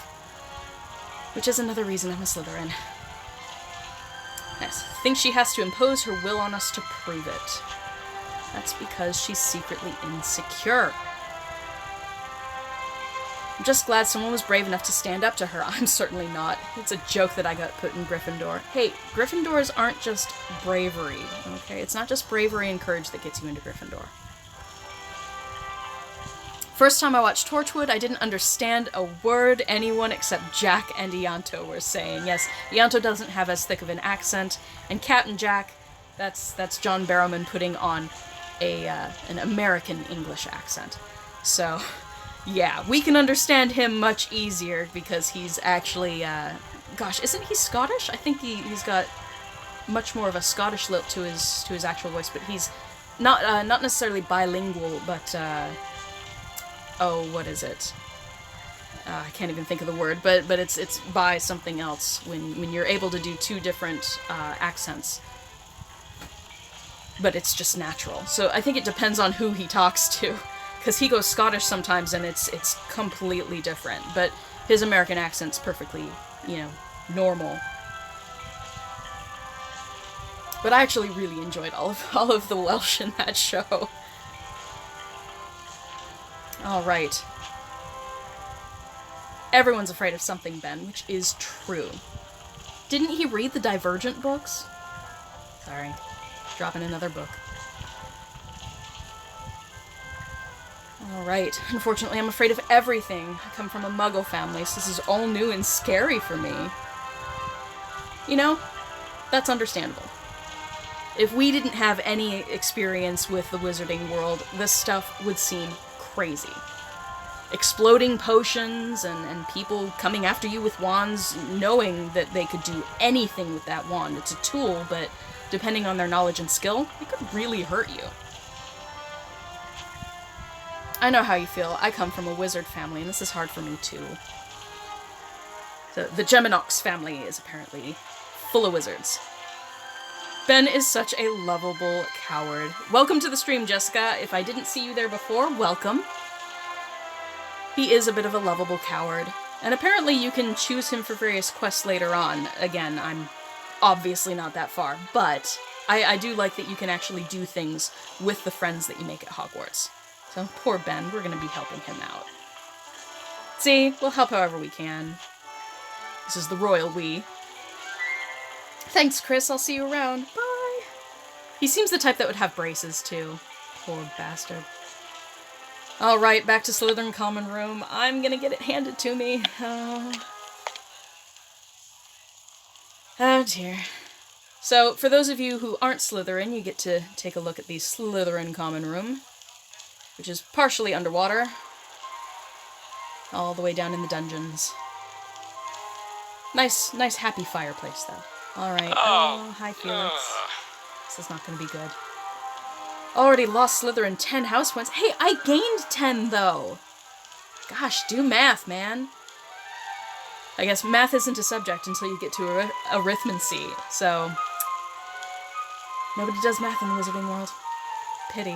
Which is another reason I'm a Slytherin. Yes, thinks she has to impose her will on us to prove it. That's because she's secretly insecure. I'm just glad someone was brave enough to stand up to her. I'm certainly not. It's a joke that I got put in Gryffindor. Hey, Gryffindors aren't just bravery, okay? It's not just bravery and courage that gets you into Gryffindor. First time I watched Torchwood, I didn't understand a word anyone except Jack and Ianto were saying. Yes, Ianto doesn't have as thick of an accent, and Captain Jack, that's John Barrowman putting on an American English accent. So, yeah, we can understand him much easier because he's actually, gosh, isn't he Scottish? I think he's got much more of a Scottish lilt to his actual voice, but he's not necessarily bilingual, but oh, what is it? I can't even think of the word, but it's by something else when you're able to do two different accents. But it's just natural. So I think it depends on who he talks to, because he goes Scottish sometimes and it's completely different. But his American accent's perfectly, you know, normal. But I actually really enjoyed all of the Welsh in that show. All right. Everyone's afraid of something, Ben, which is true. Didn't he read the Divergent books? Sorry. Dropping another book. Alright, unfortunately I'm afraid of everything. I come from a Muggle family, so this is all new and scary for me. You know, that's understandable. If we didn't have any experience with the wizarding world, this stuff would seem crazy. Exploding potions and people coming after you with wands, knowing that they could do anything with that wand. It's a tool, but depending on their knowledge and skill, it could really hurt you. I know how you feel. I come from a wizard family, and this is hard for me too. So, the Geminox family is apparently full of wizards. Ben is such a lovable coward. Welcome to the stream, Jessica. If I didn't see you there before, welcome. He is a bit of a lovable coward, and apparently you can choose him for various quests later on. Again, I'm obviously not that far, but I do like that you can actually do things with the friends that you make at Hogwarts. So, poor Ben, we're going to be helping him out. See, we'll help however we can. This is the royal we. Thanks, Chris, I'll see you around. Bye! He seems the type that would have braces, too. Poor bastard. Alright, back to Slytherin Common Room. I'm gonna get it handed to me. Oh dear. So, for those of you who aren't Slytherin, you get to take a look at the Slytherin Common Room, which is partially underwater, all the way down in the dungeons. Nice happy fireplace, though. Alright. Oh, hi, Felix. This is not gonna be good. Already lost Slytherin 10 house points. Hey, I gained 10, though! Gosh, do math, man. I guess math isn't a subject until you get to arithmancy, so... Nobody does math in the Wizarding world. Pity.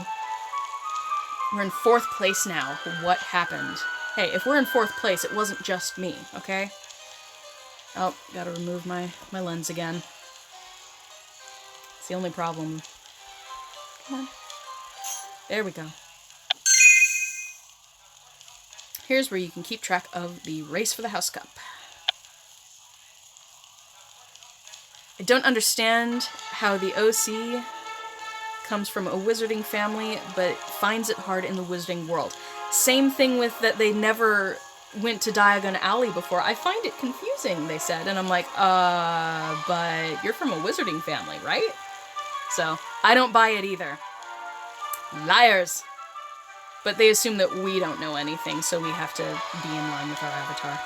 We're in 4th place now. What happened? Hey, if we're in 4th place, it wasn't just me, okay? Oh, gotta remove my lens again. It's the only problem. Come on. There we go. Here's where you can keep track of the race for the House Cup. I don't understand how the OC comes from a wizarding family, but finds it hard in the wizarding world. Same thing with that they never went to Diagon Alley before. I find it confusing, they said, and I'm like, but you're from a wizarding family, right? So, I don't buy it either. Liars! But they assume that we don't know anything, so we have to be in line with our avatar.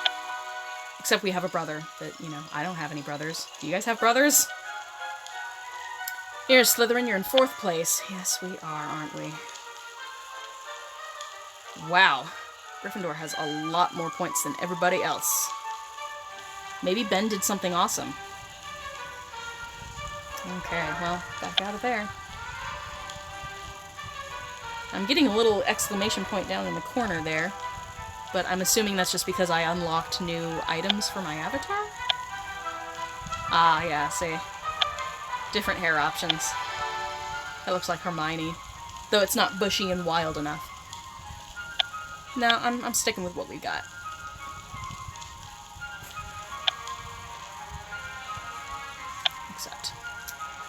Except we have a brother that, you know, I don't have any brothers. Do you guys have brothers? Here, Slytherin, you're in 4th place. Yes, we are, aren't we? Wow. Gryffindor has a lot more points than everybody else. Maybe Ben did something awesome. Okay, well, back out of there. I'm getting a little exclamation point down in the corner there, but I'm assuming that's just because I unlocked new items for my avatar? Ah, yeah, see. Different hair options. That looks like Hermione, though it's not bushy and wild enough. No, I'm sticking with what we got. Accept.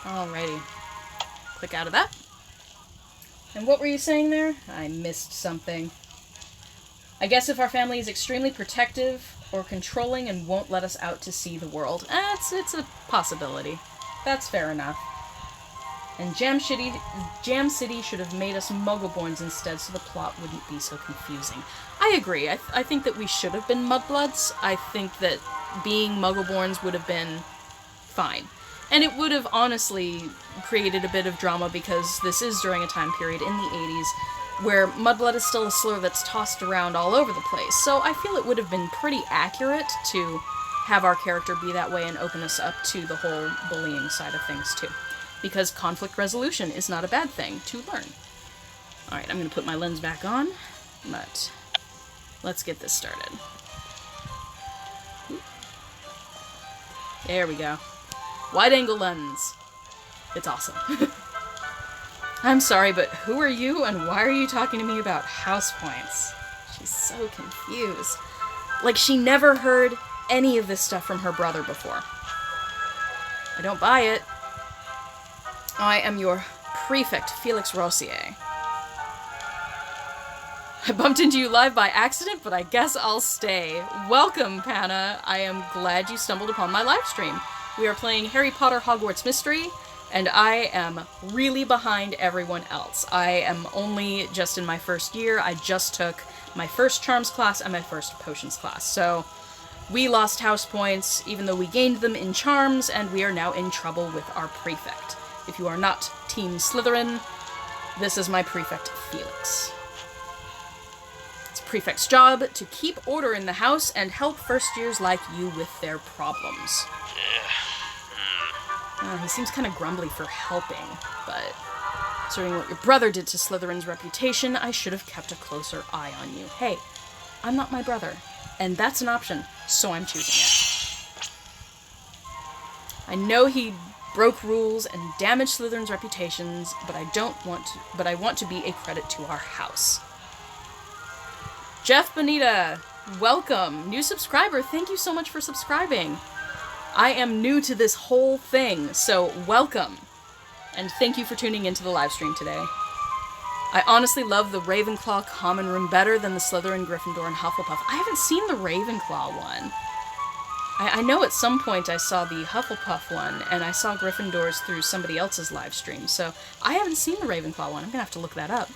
Alrighty. Click out of that. And what were you saying there? I missed something. I guess if our family is extremely protective or controlling and won't let us out to see the world. It's a possibility. That's fair enough. And Jam City should have made us Muggleborns instead so the plot wouldn't be so confusing. I agree. I think that we should have been Mudbloods. I think that being Muggleborns would have been fine. And it would have honestly created a bit of drama because this is during a time period in the 80s where Mudblood is still a slur that's tossed around all over the place. So I feel it would have been pretty accurate to have our character be that way and open us up to the whole bullying side of things too. Because conflict resolution is not a bad thing to learn. Alright, I'm going to put my lens back on, but let's get this started. There we go. Wide-angle lens. It's awesome. I'm sorry, but who are you and why are you talking to me about house points? She's so confused. Like she never heard any of this stuff from her brother before. I don't buy it. I am your prefect, Felix Rossier. I bumped into you live by accident, but I guess I'll stay. Welcome, Panna. I am glad you stumbled upon my live stream. We are playing Harry Potter Hogwarts Mystery, and I am really behind everyone else. I am only just in my first year. I just took my first Charms class and my first Potions class. So we lost house points, even though we gained them in Charms, and we are now in trouble with our prefect. If you are not Team Slytherin, this is my prefect, Felix. It's prefect's job to keep order in the house and help first years like you with their problems. He seems kind of grumbly for helping, but considering what your brother did to Slytherin's reputation, I should have kept a closer eye on you. Hey, I'm not my brother, and that's an option, so I'm choosing it. I know he broke rules and damaged Slytherin's reputations, but I want to be a credit to our house. Jeff Bonita, welcome. New subscriber, thank you so much for subscribing. I am new to this whole thing, so welcome. And thank you for tuning into the live stream today. I honestly love the Ravenclaw common room better than the Slytherin, Gryffindor, and Hufflepuff. I haven't seen the Ravenclaw one. I know at some point I saw the Hufflepuff one, and I saw Gryffindor's through somebody else's live stream, so I haven't seen the Ravenclaw one. I'm gonna have to look that up.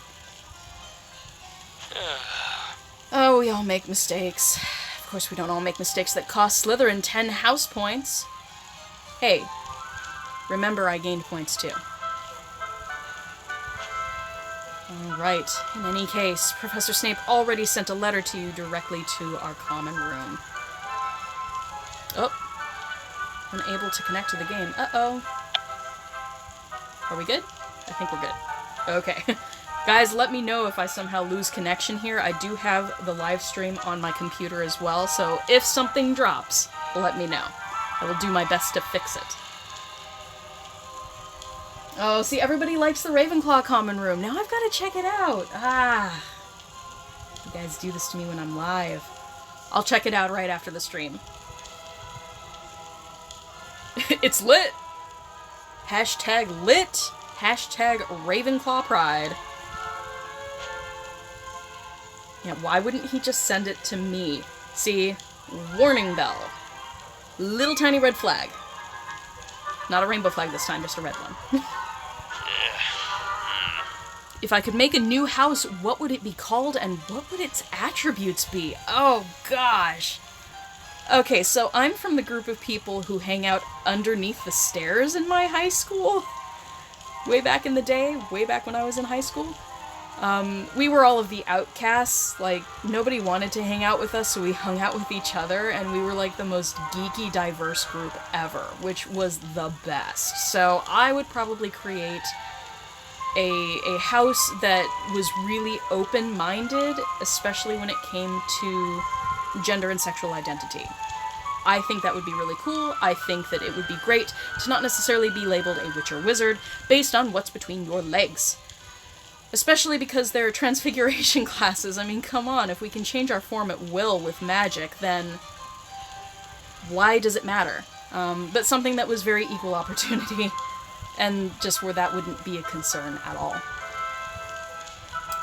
Oh, we all make mistakes. Of course we don't all make mistakes that cost Slytherin 10 house points. Hey, remember I gained points too. Alright, in any case, Professor Snape already sent a letter to you directly to our common room. Oh, unable to connect to the game. Uh-oh. Are we good? I think we're good. Okay. Guys, let me know if I somehow lose connection here. I do have the live stream on my computer as well, so if something drops, let me know. I will do my best to fix it. Oh, see, everybody likes the Ravenclaw common room. Now I've got to check it out. Ah. You guys do this to me when I'm live. I'll check it out right after the stream. It's lit! Hashtag lit! Hashtag Ravenclaw pride. Yeah, why wouldn't he just send it to me? See? Warning bell. Little tiny red flag. Not a rainbow flag this time, just a red one. If I could make a new house, what would it be called and what would its attributes be? Oh gosh. Okay, so I'm from the group of people who hang out underneath the stairs in my high school. Way back in the day, way back when I was in high school. We were all of the outcasts, like, nobody wanted to hang out with us, so we hung out with each other, and we were like the most geeky, diverse group ever, which was the best. So I would probably create a house that was really open-minded, especially when it came to gender and sexual identity. I think that would be really cool. I think that it would be great to not necessarily be labeled a witch or wizard based on what's between your legs. Especially because there are transfiguration classes. I mean, come on, if we can change our form at will with magic, then why does it matter? But something that was very equal opportunity, and just where that wouldn't be a concern at all.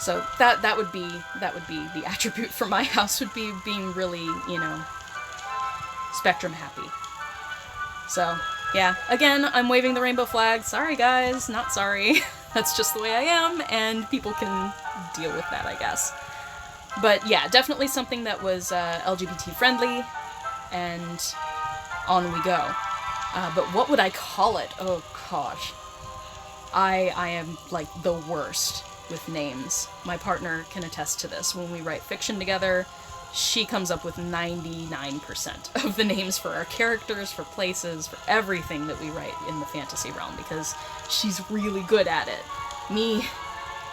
So that would be the attribute for my house, would be being really, you know, spectrum happy. So, yeah, again, I'm waving the rainbow flag. Sorry guys, not sorry. That's just the way I am, and people can deal with that, I guess. But yeah, definitely something that was LGBT friendly, and on we go. But what would I call it? Oh gosh. I am like the worst with names. My partner can attest to this. When we write fiction together, she comes up with 99% of the names for our characters, for places, for everything that we write in the fantasy realm, because she's really good at it. Me,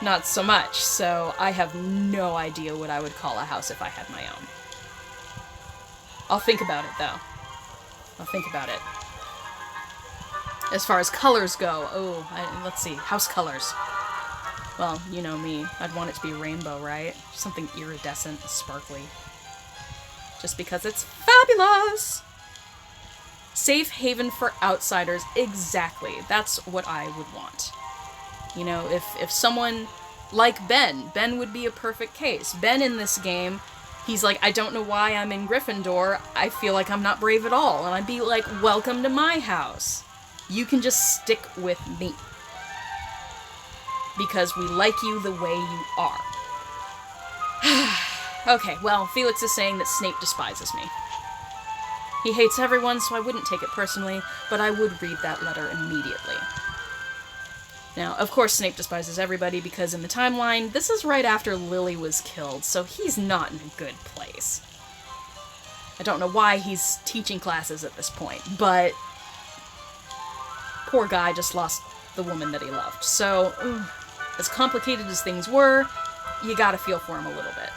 not so much, so I have no idea what I would call a house if I had my own. I'll think about it, though. I'll think about it. As far as colors go, let's see, house colors. Well, you know me, I'd want it to be rainbow, right? Something iridescent, sparkly. Just because it's fabulous! Safe haven for outsiders, exactly. That's what I would want. You know, if someone like Ben would be a perfect case. Ben in this game, he's like, I don't know why I'm in Gryffindor, I feel like I'm not brave at all. And I'd be like, welcome to my house. You can just stick with me. Because we like you the way you are. Okay, well, Felix is saying that Snape despises me. He hates everyone, so I wouldn't take it personally, but I would read that letter immediately. Now, of course Snape despises everybody, because in the timeline, this is right after Lily was killed, so he's not in a good place. I don't know why he's teaching classes at this point, but poor guy just lost the woman that he loved. So, as complicated as things were, you gotta feel for him a little bit.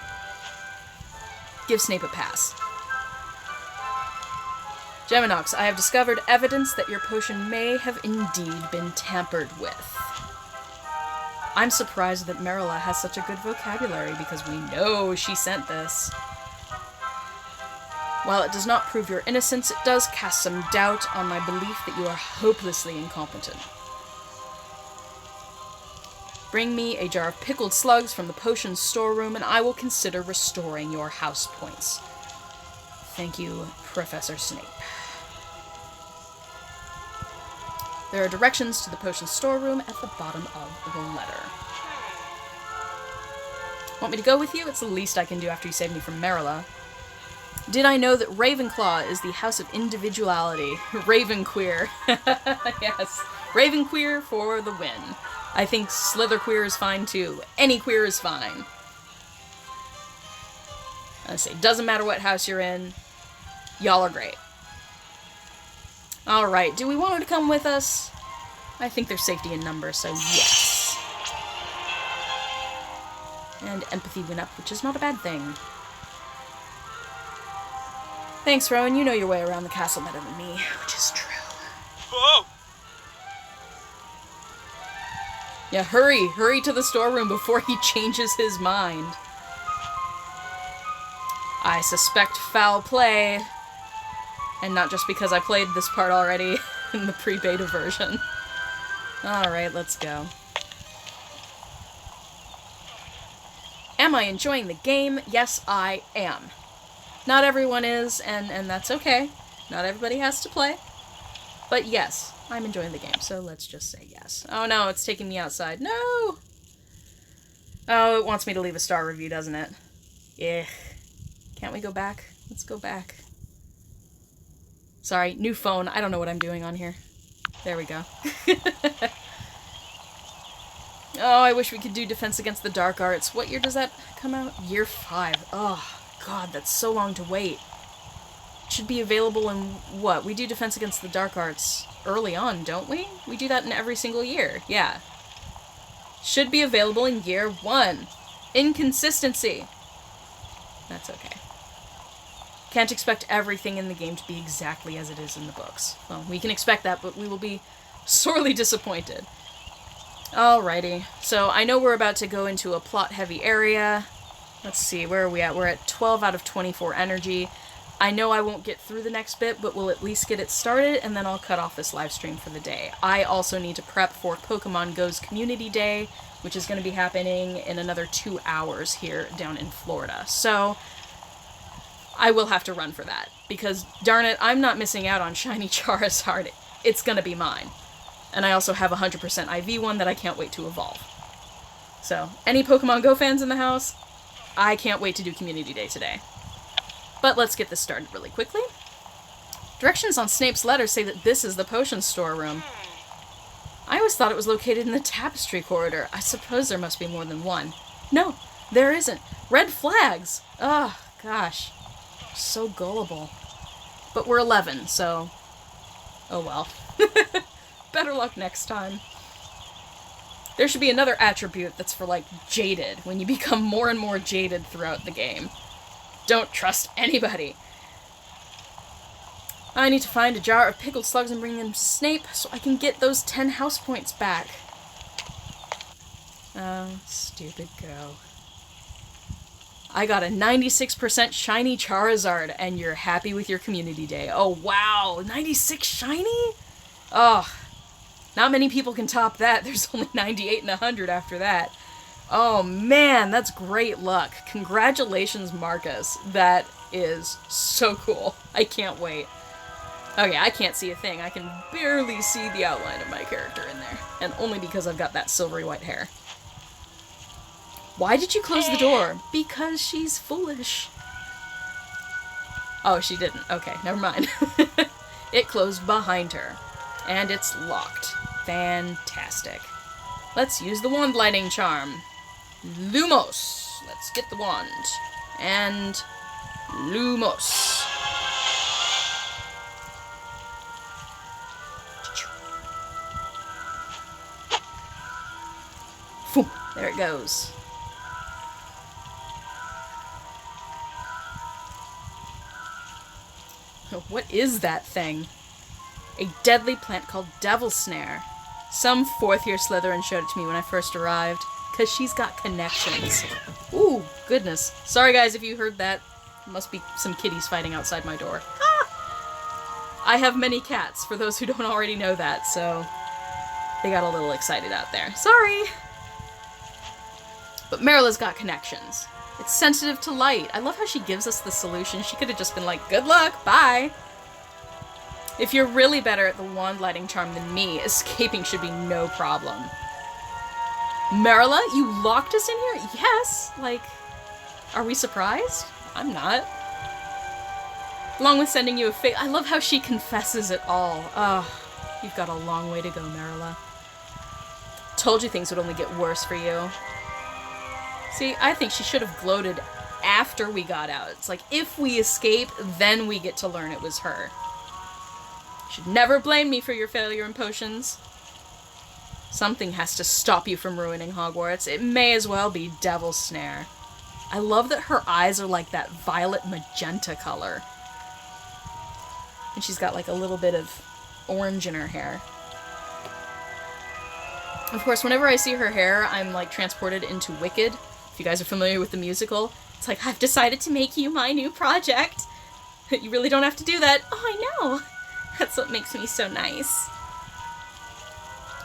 Give Snape a pass. Geminox, I have discovered evidence that your potion may have indeed been tampered with. I'm surprised that Merula has such a good vocabulary, because we know she sent this. While it does not prove your innocence, it does cast some doubt on my belief that you are hopelessly incompetent. Bring me a jar of pickled slugs from the potion storeroom, and I will consider restoring your house points. Thank you, Professor Snape. There are directions to the potion storeroom at the bottom of the letter. Want me to go with you? It's the least I can do after you saved me from Merula. Did I know that Ravenclaw is the house of individuality? Ravenqueer. Yes. Ravenqueer for the win. I think Slitherqueer is fine too. Any queer is fine. I say, doesn't matter what house you're in. Y'all are great. Alright, do we want her to come with us? I think there's safety in numbers, so yes. And empathy went up, which is not a bad thing. Thanks, Rowan. You know your way around the castle better than me, which is true. Whoa! Yeah, hurry! Hurry to the storeroom before he changes his mind. I suspect foul play. And not just because I played this part already in the pre-beta version. Alright, let's go. Am I enjoying the game? Yes, I am. Not everyone is, and that's okay. Not everybody has to play. But yes, I'm enjoying the game, so let's just say yes. Oh no, it's taking me outside. No! Oh, it wants me to leave a star review, doesn't it? Yeah. Can't we go back? Let's go back. Sorry, new phone. I don't know what I'm doing on here. There we go. Oh, I wish we could do Defense Against the Dark Arts. What year does that come out? Year 5. Oh, God, that's so long to wait. It should be available in, what? We do Defense Against the Dark Arts early on, don't we? We do that in every single year. Yeah. Should be available in year 1. Inconsistency. That's okay. Can't expect everything in the game to be exactly as it is in the books. Well, we can expect that, but we will be sorely disappointed. Alrighty, so I know we're about to go into a plot-heavy area. Let's see, where are we at? We're at 12 out of 24 energy. I know I won't get through the next bit, but we'll at least get it started, and then I'll cut off this live stream for the day. I also need to prep for Pokemon Go's Community Day, which is going to be happening in another 2 hours here down in Florida. So I will have to run for that, because darn it, I'm not missing out on Shiny Charizard. It's going to be mine. And I also have a 100% IV one that I can't wait to evolve. So, any Pokemon Go fans in the house? I can't wait to do Community Day today. But let's get this started really quickly. Directions on Snape's letter say that this is the potion storeroom. I always thought it was located in the tapestry corridor. I suppose there must be more than one. No, there isn't. Red flags! Oh, gosh. So gullible. But we're 11, so... oh well. Better luck next time. There should be another attribute that's for, like, jaded, when you become more and more jaded throughout the game. Don't trust anybody. I need to find a jar of pickled slugs and bring them to Snape so I can get those 10 house points back. Oh, stupid Go. I got a 96% shiny Charizard, and you're happy with your Community Day. Oh, wow! 96 shiny? Oh, not many people can top that. There's only 98 and 100 after that. Oh, man, that's great luck. Congratulations, Marcus. That is so cool. I can't wait. Okay, I can't see a thing. I can barely see the outline of my character in there. And only because I've got that silvery white hair. Why did you close the door? Because she's foolish. Oh, she didn't. Okay, never mind. It closed behind her. And it's locked. Fantastic. Let's use the wand lighting charm. Lumos. Let's get the wand. And Lumos. Phew, there it goes. What is that thing? A deadly plant called Devil Snare. Some 4th-year Slytherin showed it to me when I first arrived, because she's got connections. Ooh, goodness. Sorry guys if you heard that. Must be some kitties fighting outside my door. Ah! I have many cats, for those who don't already know that, so they got a little excited out there. Sorry! But Merula's got connections. It's sensitive to light. I love how she gives us the solution. She could have just been like, good luck, bye. If you're really better at the wand lighting charm than me, escaping should be no problem. Merula, you locked us in here? Yes. Like, are we surprised? I'm not. Along with sending you a fake... I love how she confesses it all. Ugh, you've got a long way to go, Merula. Told you things would only get worse for you. See, I think she should have gloated after we got out. It's like, if we escape, then we get to learn it was her. You should never blame me for your failure in potions. Something has to stop you from ruining Hogwarts. It may as well be Devil's Snare. I love that her eyes are like that violet magenta color. And she's got like a little bit of orange in her hair. Of course, whenever I see her hair, I'm like transported into Wicked. If you guys are familiar with the musical, it's like, I've decided to make you my new project. You really don't have to do that. Oh, I know. That's what makes me so nice.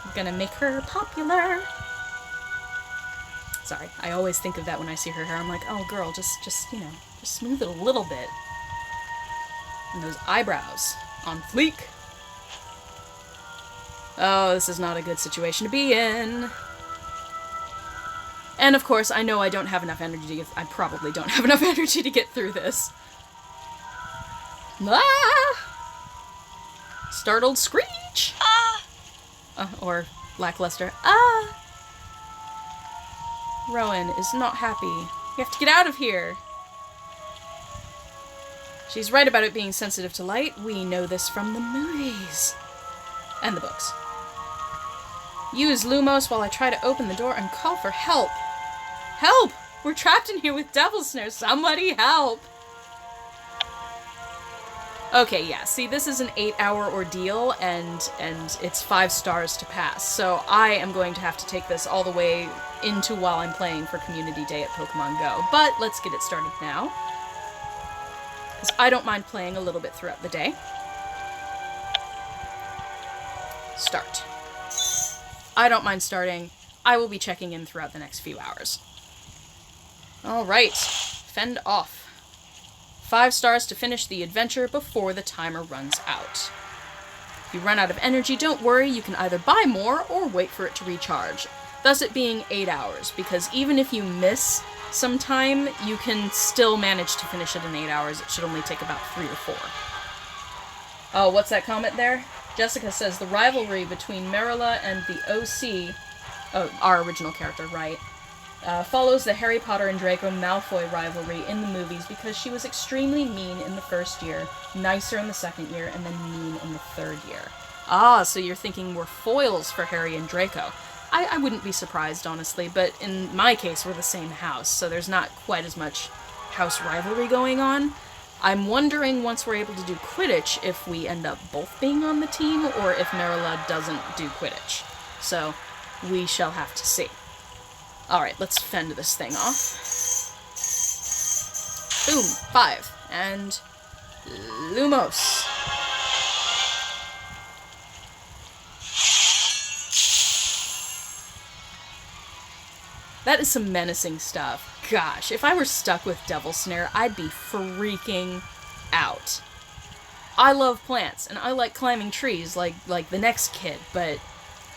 I'm gonna make her popular. Sorry, I always think of that when I see her hair. I'm like, oh girl, just you know, just smooth it a little bit. And those eyebrows on fleek. Oh, this is not a good situation to be in. And of course, I know I don't have enough energy to get... I probably don't have enough energy to get through this. Ah! Startled screech! Ah! Or lackluster. Ah! Rowan is not happy. You have to get out of here! She's right about it being sensitive to light. We know this from the movies. And the books. Use Lumos while I try to open the door and call for help. Help! We're trapped in here with Devil's Snare. Somebody help! Okay, yeah. See, this is an 8-hour ordeal, and it's 5 stars to pass. So I am going to have to take this all the way into while I'm playing for Community Day at Pokemon Go. But let's get it started now. Because I don't mind playing a little bit throughout the day. Start. I don't mind starting. I will be checking in throughout the next few hours. Alright. Fend off. 5 stars to finish the adventure before the timer runs out. If you run out of energy, don't worry. You can either buy more or wait for it to recharge. Thus it being 8 hours, because even if you miss some time, you can still manage to finish it in 8 hours. It should only take about 3 or 4. Oh, what's that comment there? Jessica says, the rivalry between Merula and the OC, oh, our original character, right, follows the Harry Potter and Draco Malfoy rivalry in the movies because she was extremely mean in the first year, nicer in the second year, and then mean in the third year. Ah, so you're thinking we're foils for Harry and Draco. I wouldn't be surprised, honestly, but in my case, we're the same house, so there's not quite as much house rivalry going on. I'm wondering, once we're able to do Quidditch, if we end up both being on the team, or if Merula doesn't do Quidditch. So, we shall have to see. Alright, let's fend this thing off. Boom, 5. And... Lumos. That is some menacing stuff. Gosh, if I were stuck with Devil's Snare, I'd be freaking out. I love plants, and I like climbing trees like the next kid, but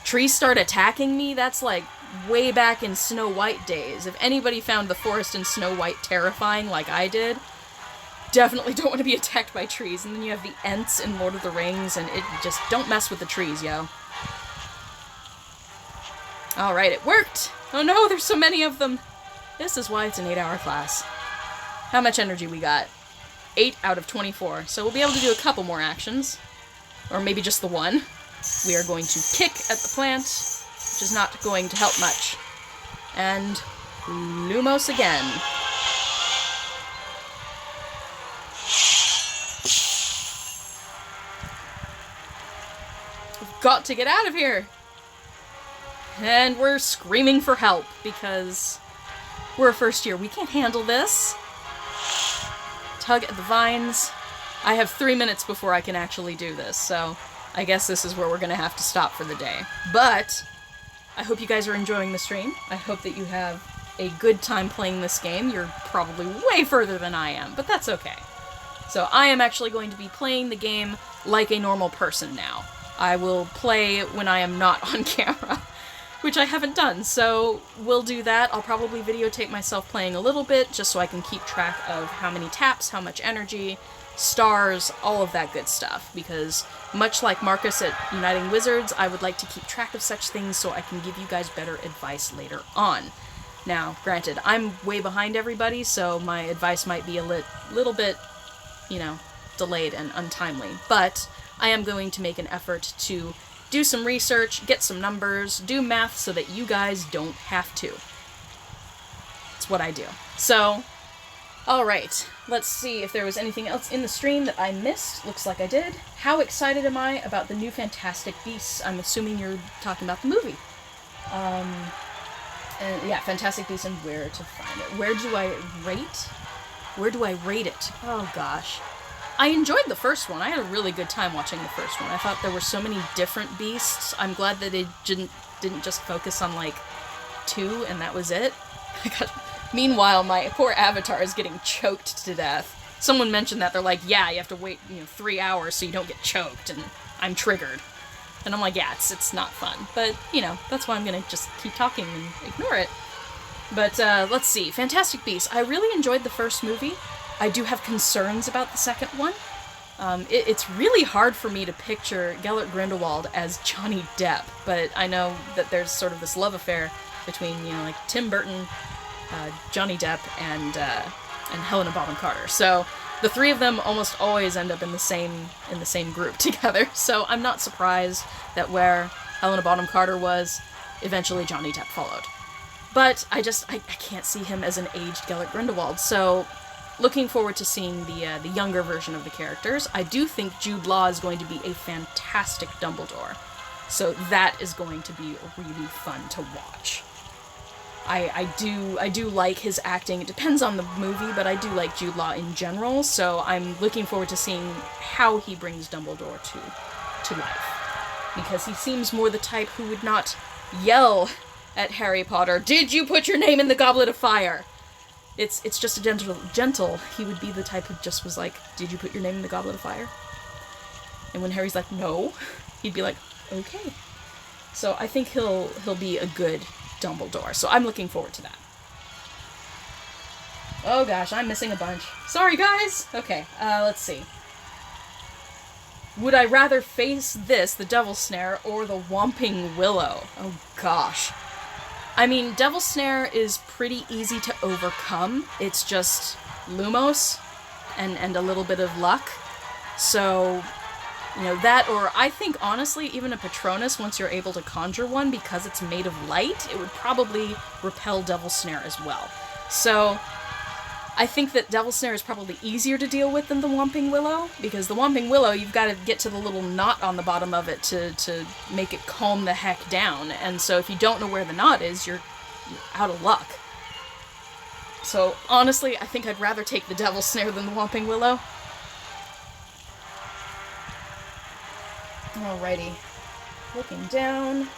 trees start attacking me, that's like way back in Snow White days. If anybody found the forest in Snow White terrifying like I did, definitely don't want to be attacked by trees. And then you have the Ents in Lord of the Rings, and it just, don't mess with the trees, yo. Alright, it worked! Oh no, there's so many of them! This is why it's an 8-hour class. How much energy we got? 8 out of 24. So we'll be able to do a couple more actions. Or maybe just the one. We are going to kick at the plant, which is not going to help much. And Lumos again. We've got to get out of here! And we're screaming for help, because we're a first year. We can't handle this. Tug at the vines. I have 3 minutes before I can actually do this, so I guess this is where we're going to have to stop for the day. But I hope you guys are enjoying the stream. I hope that you have a good time playing this game. You're probably way further than I am, but that's okay. So I am actually going to be playing the game like a normal person now. I will play when I am not on camera, which I haven't done, so we'll do that. I'll probably videotape myself playing a little bit, just so I can keep track of how many taps, how much energy, stars, all of that good stuff, because much like Marcus at Uniting Wizards, I would like to keep track of such things so I can give you guys better advice later on. Now, granted, I'm way behind everybody, so my advice might be a little bit, delayed and untimely, but I am going to make an effort to do some research, get some numbers, do math so that you guys don't have to. It's what I do. So, alright, let's see if there was anything else in the stream that I missed. Looks like I did. How excited am I about the new Fantastic Beasts? I'm assuming you're talking about the movie. And yeah, Fantastic Beasts and where to find it. Where do I rate it? Oh gosh. I enjoyed the first one. I had a really good time watching the first one. I thought there were so many different beasts. I'm glad that it didn't just focus on, 2 and that was it. Meanwhile, my poor avatar is getting choked to death. Someone mentioned that. They're like, yeah, you have to wait 3 hours so you don't get choked, and I'm triggered. And I'm like, yeah, it's not fun. But, that's why I'm gonna just keep talking and ignore it. But, let's see. Fantastic Beasts. I really enjoyed the first movie. I do have concerns about the second one. It's really hard for me to picture Gellert Grindelwald as Johnny Depp, but I know that there's sort of this love affair between, Tim Burton, Johnny Depp, and Helena Bonham Carter. So the three of them almost always end up in the same group together. So I'm not surprised that where Helena Bonham Carter was, eventually Johnny Depp followed. But I can't see him as an aged Gellert Grindelwald. So looking forward to seeing the younger version of the characters. I do think Jude Law is going to be a fantastic Dumbledore. So that is going to be really fun to watch. I do like his acting. It depends on the movie, but I do like Jude Law in general, so I'm looking forward to seeing how he brings Dumbledore to life. Because he seems more the type who would not yell at Harry Potter, "Did you put your name in the Goblet of Fire?" It's just a gentle. He would be the type who just was like, "Did you put your name in the Goblet of Fire?" And when Harry's like, "No," he'd be like, "Okay." So I think he'll be a good Dumbledore. So I'm looking forward to that. Oh gosh, I'm missing a bunch. Sorry guys! Okay, let's see. Would I rather face this, the Devil's Snare, or the Whomping Willow? Oh gosh. I mean, Devil's Snare is pretty easy to overcome. It's just Lumos and a little bit of luck. So, that, or I think, honestly, even a Patronus, once you're able to conjure one, because it's made of light, it would probably repel Devil's Snare as well. So, I think that Devil's Snare is probably easier to deal with than the Whomping Willow, because the Whomping Willow, you've got to get to the little knot on the bottom of it to make it calm the heck down, and so if you don't know where the knot is, you're out of luck. So, honestly, I think I'd rather take the Devil's Snare than the Whomping Willow. Alrighty. Looking down.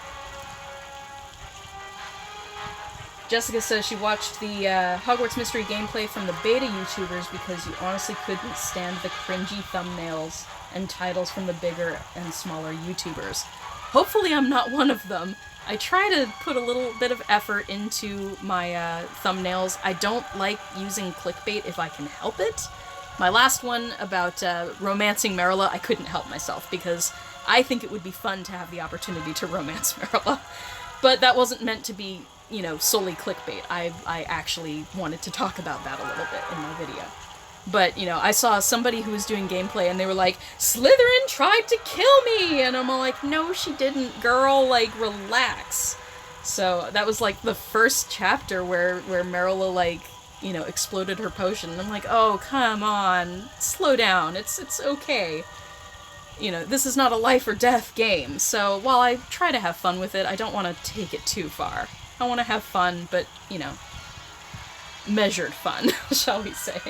Jessica says she watched the Hogwarts Mystery gameplay from the beta YouTubers because you honestly couldn't stand the cringy thumbnails and titles from the bigger and smaller YouTubers. Hopefully I'm not one of them. I try to put a little bit of effort into my thumbnails. I don't like using clickbait if I can help it. My last one about romancing Merula, I couldn't help myself because I think it would be fun to have the opportunity to romance Merula. But that wasn't meant to be, solely clickbait. I actually wanted to talk about that a little bit in my video. But, I saw somebody who was doing gameplay and they were like, "Slytherin tried to kill me!" And I'm all like, "No, she didn't, girl, relax." So that was, the first chapter where Merula, exploded her potion. And I'm like, oh, come on, slow down, it's okay. This is not a life or death game, so while I try to have fun with it, I don't want to take it too far. I want to have fun, but, measured fun, shall we say.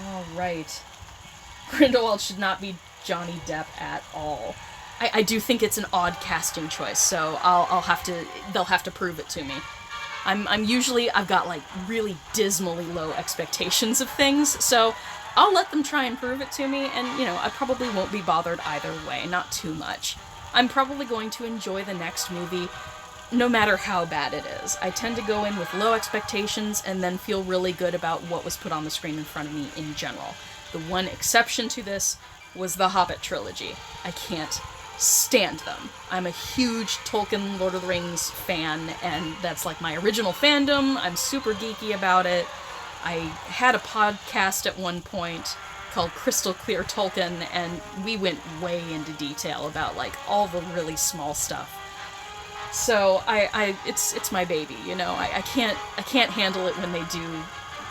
Alright. Grindelwald should not be Johnny Depp at all. I do think it's an odd casting choice, so they'll have to prove it to me. I'm usually, I've got like really dismally low expectations of things, so I'll let them try and prove it to me, and I probably won't be bothered either way, not too much. I'm probably going to enjoy the next movie no matter how bad it is. I tend to go in with low expectations and then feel really good about what was put on the screen in front of me in general. The one exception to this was the Hobbit trilogy. I can't stand them. I'm a huge Tolkien Lord of the Rings fan, and that's like my original fandom. I'm super geeky about it. I had a podcast at one point called Crystal Clear Tolkien, and we went way into detail about like all the really small stuff. So it's my baby, I can't handle it when they do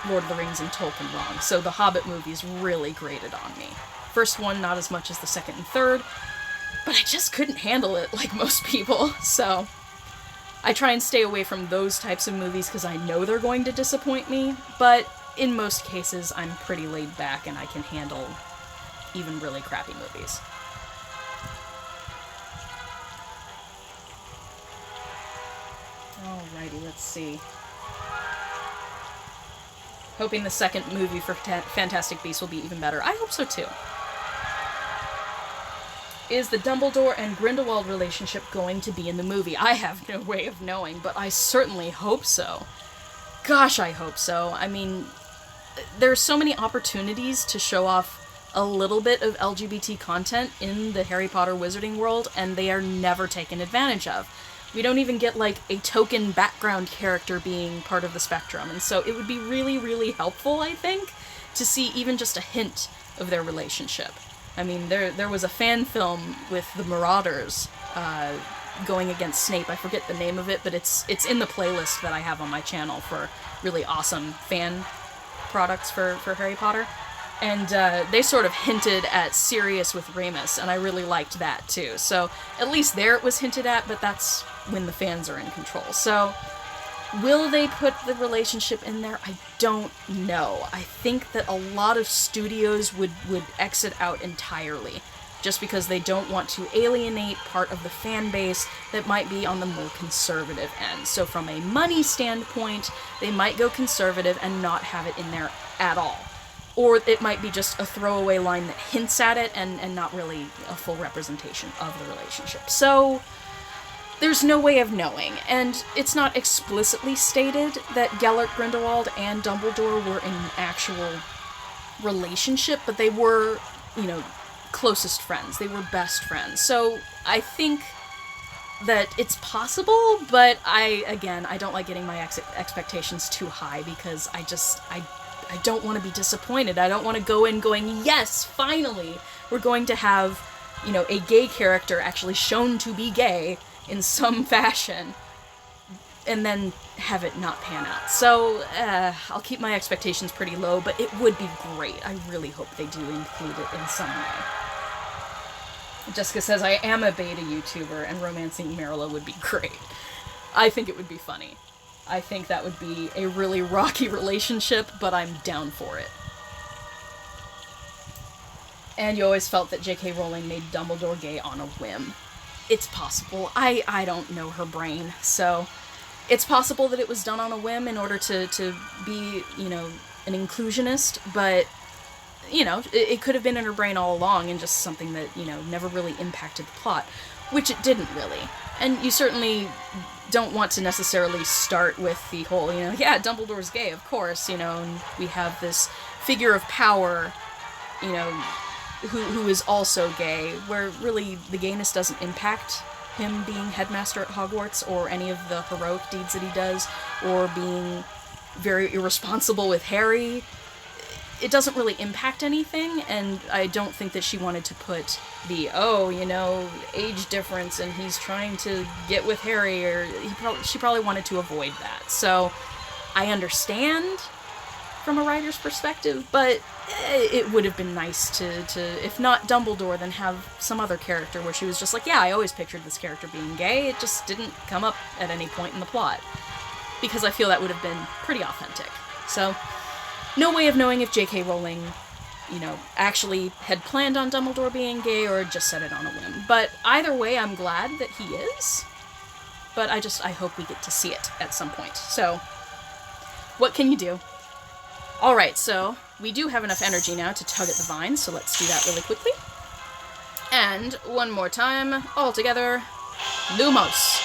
Lord of the Rings and Tolkien wrong. So the Hobbit movies really grated on me. First one, not as much as the second and third, but I just couldn't handle it like most people, so I try and stay away from those types of movies because I know they're going to disappoint me, but in most cases I'm pretty laid back and I can handle even really crappy movies. Alrighty, let's see. Hoping the second movie for Fantastic Beasts will be even better. I hope so too. Is the Dumbledore and Grindelwald relationship going to be in the movie? I have no way of knowing, but I certainly hope so. Gosh, I hope so. I mean, there's so many opportunities to show off a little bit of LGBT content in the Harry Potter wizarding world, and they are never taken advantage of. We don't even get, like, a token background character being part of the spectrum, and so it would be really, really helpful, I think, to see even just a hint of their relationship. I mean, there was a fan film with the Marauders going against Snape. I forget the name of it, but it's in the playlist that I have on my channel for really awesome fan products for Harry Potter. And they sort of hinted at Sirius with Remus, and I really liked that too. So at least there it was hinted at, but that's when the fans are in control. So will they put the relationship in there? I don't know. I think that a lot of studios would exit out entirely, just because they don't want to alienate part of the fan base that might be on the more conservative end. So from a money standpoint, they might go conservative and not have it in there at all. Or it might be just a throwaway line that hints at it and not really a full representation of the relationship. So there's no way of knowing, and it's not explicitly stated that Gellert Grindelwald and Dumbledore were in an actual relationship, but they were, closest friends. They were best friends. So I think that it's possible, but I don't like getting my expectations too high, because I don't want to be disappointed. I don't want to go in going, yes, finally, we're going to have, a gay character actually shown to be gay in some fashion, and then have it not pan out. So, I'll keep my expectations pretty low, but it would be great. I really hope they do include it in some way. Jessica says, I am a beta YouTuber, and romancing Merula would be great. I think it would be funny. I think that would be a really rocky relationship, but I'm down for it. And you always felt that J.K. Rowling made Dumbledore gay on a whim. It's possible. I don't know her brain, so it's possible that it was done on a whim in order to be, an inclusionist, but, it could have been in her brain all along and just something that, never really impacted the plot, which it didn't really. And you certainly don't want to necessarily start with the whole, Dumbledore's gay, of course, and we have this figure of power, who is also gay, where really the gayness doesn't impact him being headmaster at Hogwarts, or any of the heroic deeds that he does, or being very irresponsible with Harry. It doesn't really impact anything, and I don't think that she wanted to put the, age difference, and he's trying to get with Harry, or she probably wanted to avoid that. So I understand from a writer's perspective, but it would have been nice to, if not Dumbledore, then have some other character where she was just like, yeah, I always pictured this character being gay, it just didn't come up at any point in the plot. Because I feel that would have been pretty authentic. So, no way of knowing if J.K. Rowling you know, actually had planned on Dumbledore being gay or just said it on a whim. But either way, I'm glad that he is. But I hope we get to see it at some point. So, what can you do? Alright, so we do have enough energy now to tug at the vine, so let's do that really quickly. And one more time, all together, Lumos.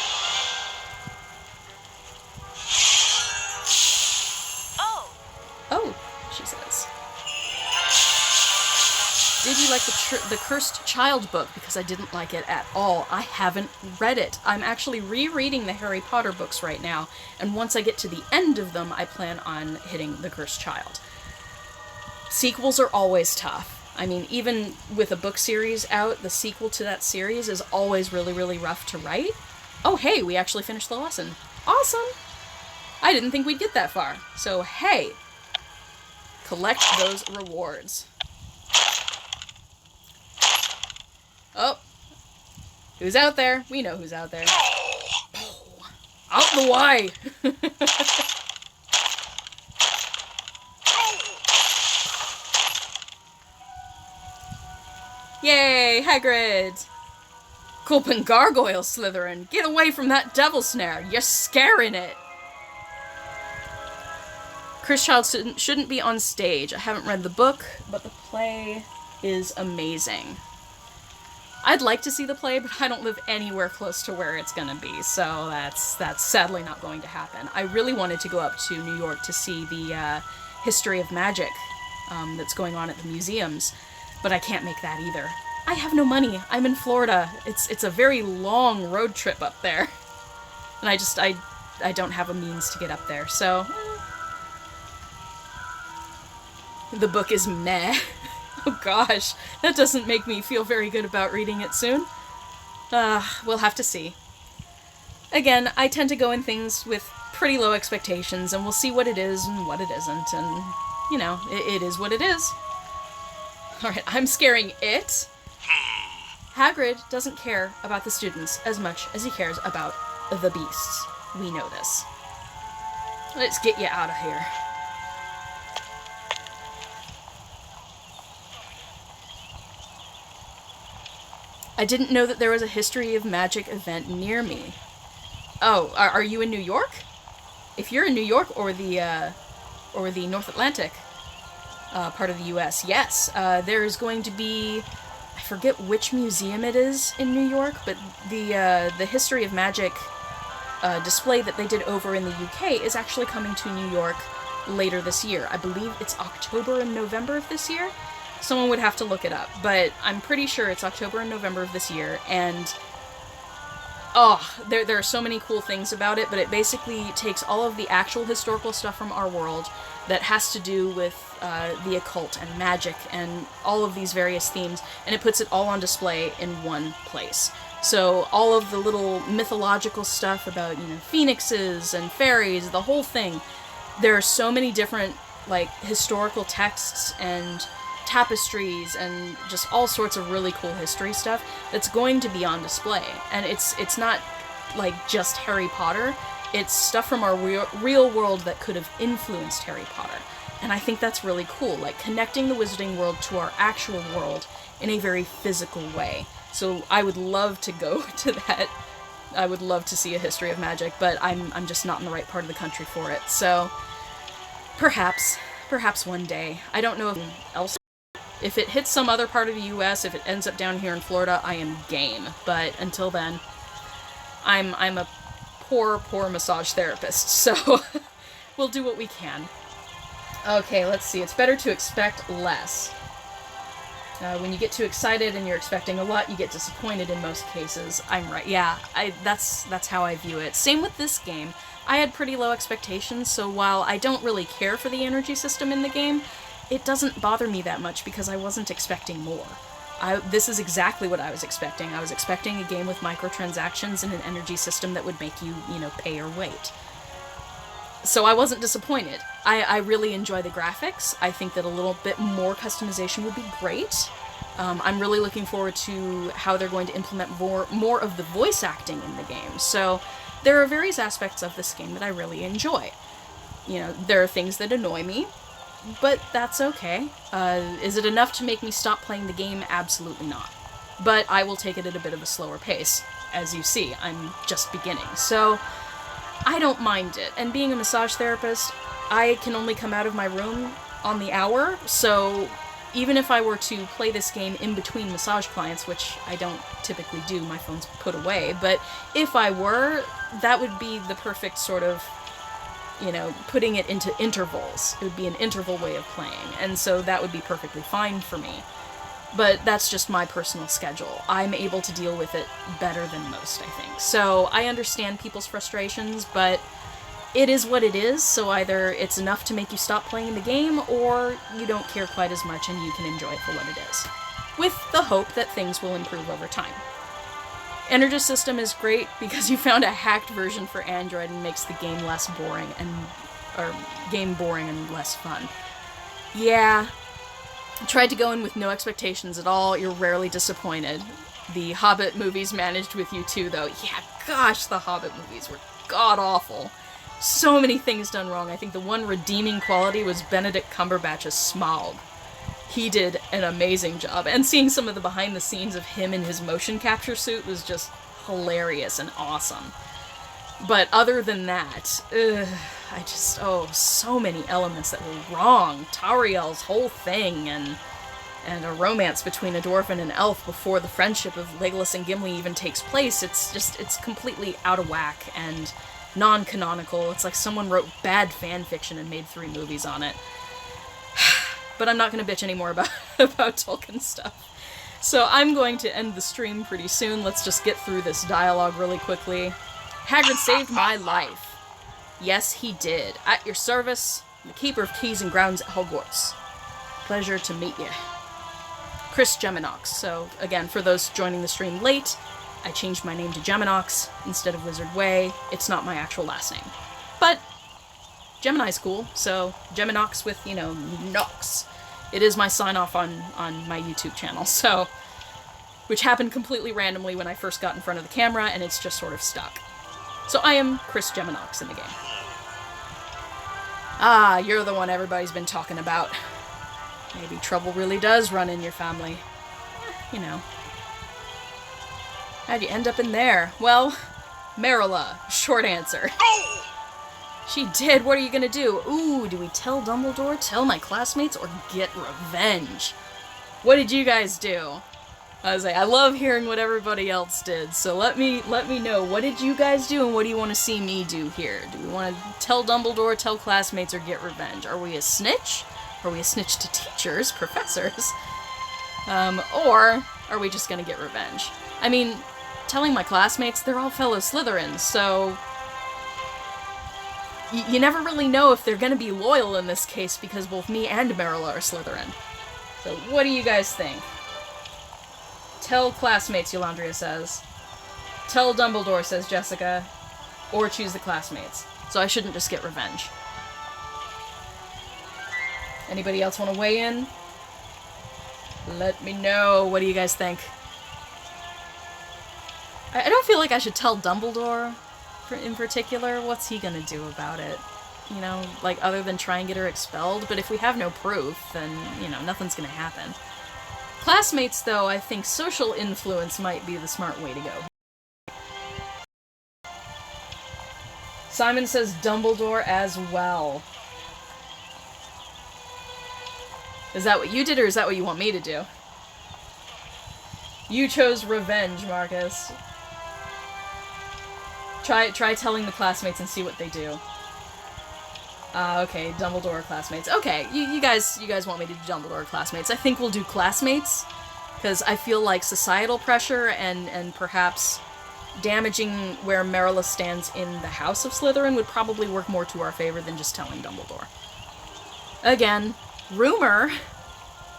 Oh, she says. Did you like the Cursed Child book? Because I didn't like it at all. I haven't read it. I'm actually rereading the Harry Potter books right now, and once I get to the end of them, I plan on hitting the Cursed Child. Sequels are always tough. I mean, even with a book series out, the sequel to that series is always really, really rough to write. Oh, hey, we actually finished the lesson. Awesome! I didn't think we'd get that far. So, hey, collect those rewards. Oh, who's out there? We know who's out there. Oh, out the way! Yay, Hagrid! Culpin Gargoyle, Slytherin! Get away from that devil snare! You're scaring it! Cursed Child shouldn't be on stage. I haven't read the book, but the play is amazing. I'd like to see the play, but I don't live anywhere close to where it's gonna be, so that's sadly not going to happen. I really wanted to go up to New York to see the history of magic that's going on at the museums, but I can't make that either. I have no money. I'm in Florida. It's a very long road trip up there, and I don't have a means to get up there, so the book is meh. Oh gosh, that doesn't make me feel very good about reading it soon. We'll have to see. Again, I tend to go in things with pretty low expectations, and we'll see what it is and what it isn't, and, you know, it is what it is. Alright, I'm scaring it. Hagrid doesn't care about the students as much as he cares about the beasts. We know this. Let's get you out of here. I didn't know that there was a History of Magic event near me. Oh, are you in New York? If you're in New York or the North Atlantic part of the U.S., yes, there's going to be, I forget which museum it is in New York, but the History of Magic display that they did over in the UK is actually coming to New York later this year. I believe it's October and November of this year. Someone would have to look it up, but I'm pretty sure it's October and November of this year, and there are so many cool things about it, but it basically takes all of the actual historical stuff from our world that has to do with the occult and magic and all of these various themes, and it puts it all on display in one place. So all of the little mythological stuff about, you know, phoenixes and fairies, the whole thing, there are so many different, like, historical texts and tapestries and just all sorts of really cool history stuff that's going to be on display. And it's not like just Harry Potter, it's stuff from our real world that could have influenced Harry Potter. And I think that's really cool, like connecting the wizarding world to our actual world in a very physical way. So I would love to go to that. I would love to see a History of Magic, but I'm just not in the right part of the country for it. So perhaps one day. I don't know if it hits some other part of the US, if it ends up down here in Florida, I am game. But until then, I'm a poor massage therapist, so we'll do what we can. Okay, let's see. It's better to expect less. When you get too excited and you're expecting a lot, you get disappointed in most cases. I'm right. Yeah, that's how I view it. Same with this game. I had pretty low expectations, so while I don't really care for the energy system in the game, it doesn't bother me that much because I wasn't expecting more. This is exactly what I was expecting. I was expecting a game with microtransactions and an energy system that would make you, pay or wait. So I wasn't disappointed. I really enjoy the graphics. I think that a little bit more customization would be great. I'm really looking forward to how they're going to implement more of the voice acting in the game. So there are various aspects of this game that I really enjoy. There are things that annoy me. but that's okay. Is it enough to make me stop playing the game? Absolutely not. But I will take it at a bit of a slower pace. As you see, I'm just beginning. So I don't mind it. And being a massage therapist, I can only come out of my room on the hour, so even if I were to play this game in between massage clients, which I don't typically do, my phone's put away, but if I were, that would be the perfect sort of, you know, putting it into intervals. It would be an interval way of playing, and so that would be perfectly fine for me. But that's just my personal schedule. I'm able to deal with it better than most, I think. So I understand people's frustrations, but it is what it is, so either it's enough to make you stop playing the game, or you don't care quite as much and you can enjoy it for what it is. With the hope that things will improve over time. Energy System is great because you found a hacked version for Android and makes the game less boring and less fun. Yeah. Tried to go in with no expectations at all, you're rarely disappointed. The Hobbit movies managed with you too, though. Yeah, gosh, the Hobbit movies were god-awful. So many things done wrong. I think the one redeeming quality was Benedict Cumberbatch's Smaug. He did an amazing job, and seeing some of the behind the scenes of him in his motion capture suit was just hilarious and awesome. But other than that, so many elements that were wrong. Tauriel's whole thing, and a romance between a dwarf and an elf before the friendship of Legolas and Gimli even takes place. It's completely out of whack and non-canonical. It's like someone wrote bad fan fiction and made 3 movies on it. But I'm not going to bitch anymore about Tolkien stuff. So I'm going to end the stream pretty soon. Let's just get through this dialogue really quickly. Hagrid saved my life. Yes, he did. At your service, the Keeper of Keys and Grounds at Hogwarts. Pleasure to meet you. Chris Geminox. So, again, for those joining the stream late, I changed my name to Geminox instead of Wizard Way. It's not my actual last name. But Gemini's cool, so Geminox with, you know, Nox. It is my sign-off on my YouTube channel, so... which happened completely randomly when I first got in front of the camera, and it's just sort of stuck. So I am Chris Geminox in the game. Ah, you're the one everybody's been talking about. Maybe trouble really does run in your family. You know. How'd you end up in there? Well, Merula. Short answer. She did. What are you gonna do? Ooh, do we tell Dumbledore, tell my classmates, or get revenge? What did you guys do? I love hearing what everybody else did, so let me know, what did you guys do, and what do you want to see me do here? Do we want to tell Dumbledore, tell classmates, or get revenge? Are we a snitch? Are we a snitch to teachers, professors? Or are we just gonna get revenge? I mean, telling my classmates, they're all fellow Slytherins, so... you never really know if they're gonna be loyal in this case, because both me and Merula are Slytherin. So what do you guys think? Tell classmates, Yolandria says. Tell Dumbledore, says Jessica. Or choose the classmates. So I shouldn't just get revenge. Anybody else want to weigh in? Let me know. What do you guys think? I don't feel like I should tell Dumbledore in particular. What's he gonna do about it? You know, like, other than try and get her expelled? But if we have no proof, then, you know, nothing's gonna happen. Classmates, though, I think social influence might be the smart way to go. Simon says Dumbledore as well. Is that what you did, or is that what you want me to do? You chose revenge, Marcus. Try telling the classmates and see what they do. Okay, Dumbledore classmates. Okay, you guys want me to do Dumbledore classmates. I think we'll do classmates, because I feel like societal pressure and perhaps damaging where Merula stands in the House of Slytherin would probably work more to our favor than just telling Dumbledore. Again, rumor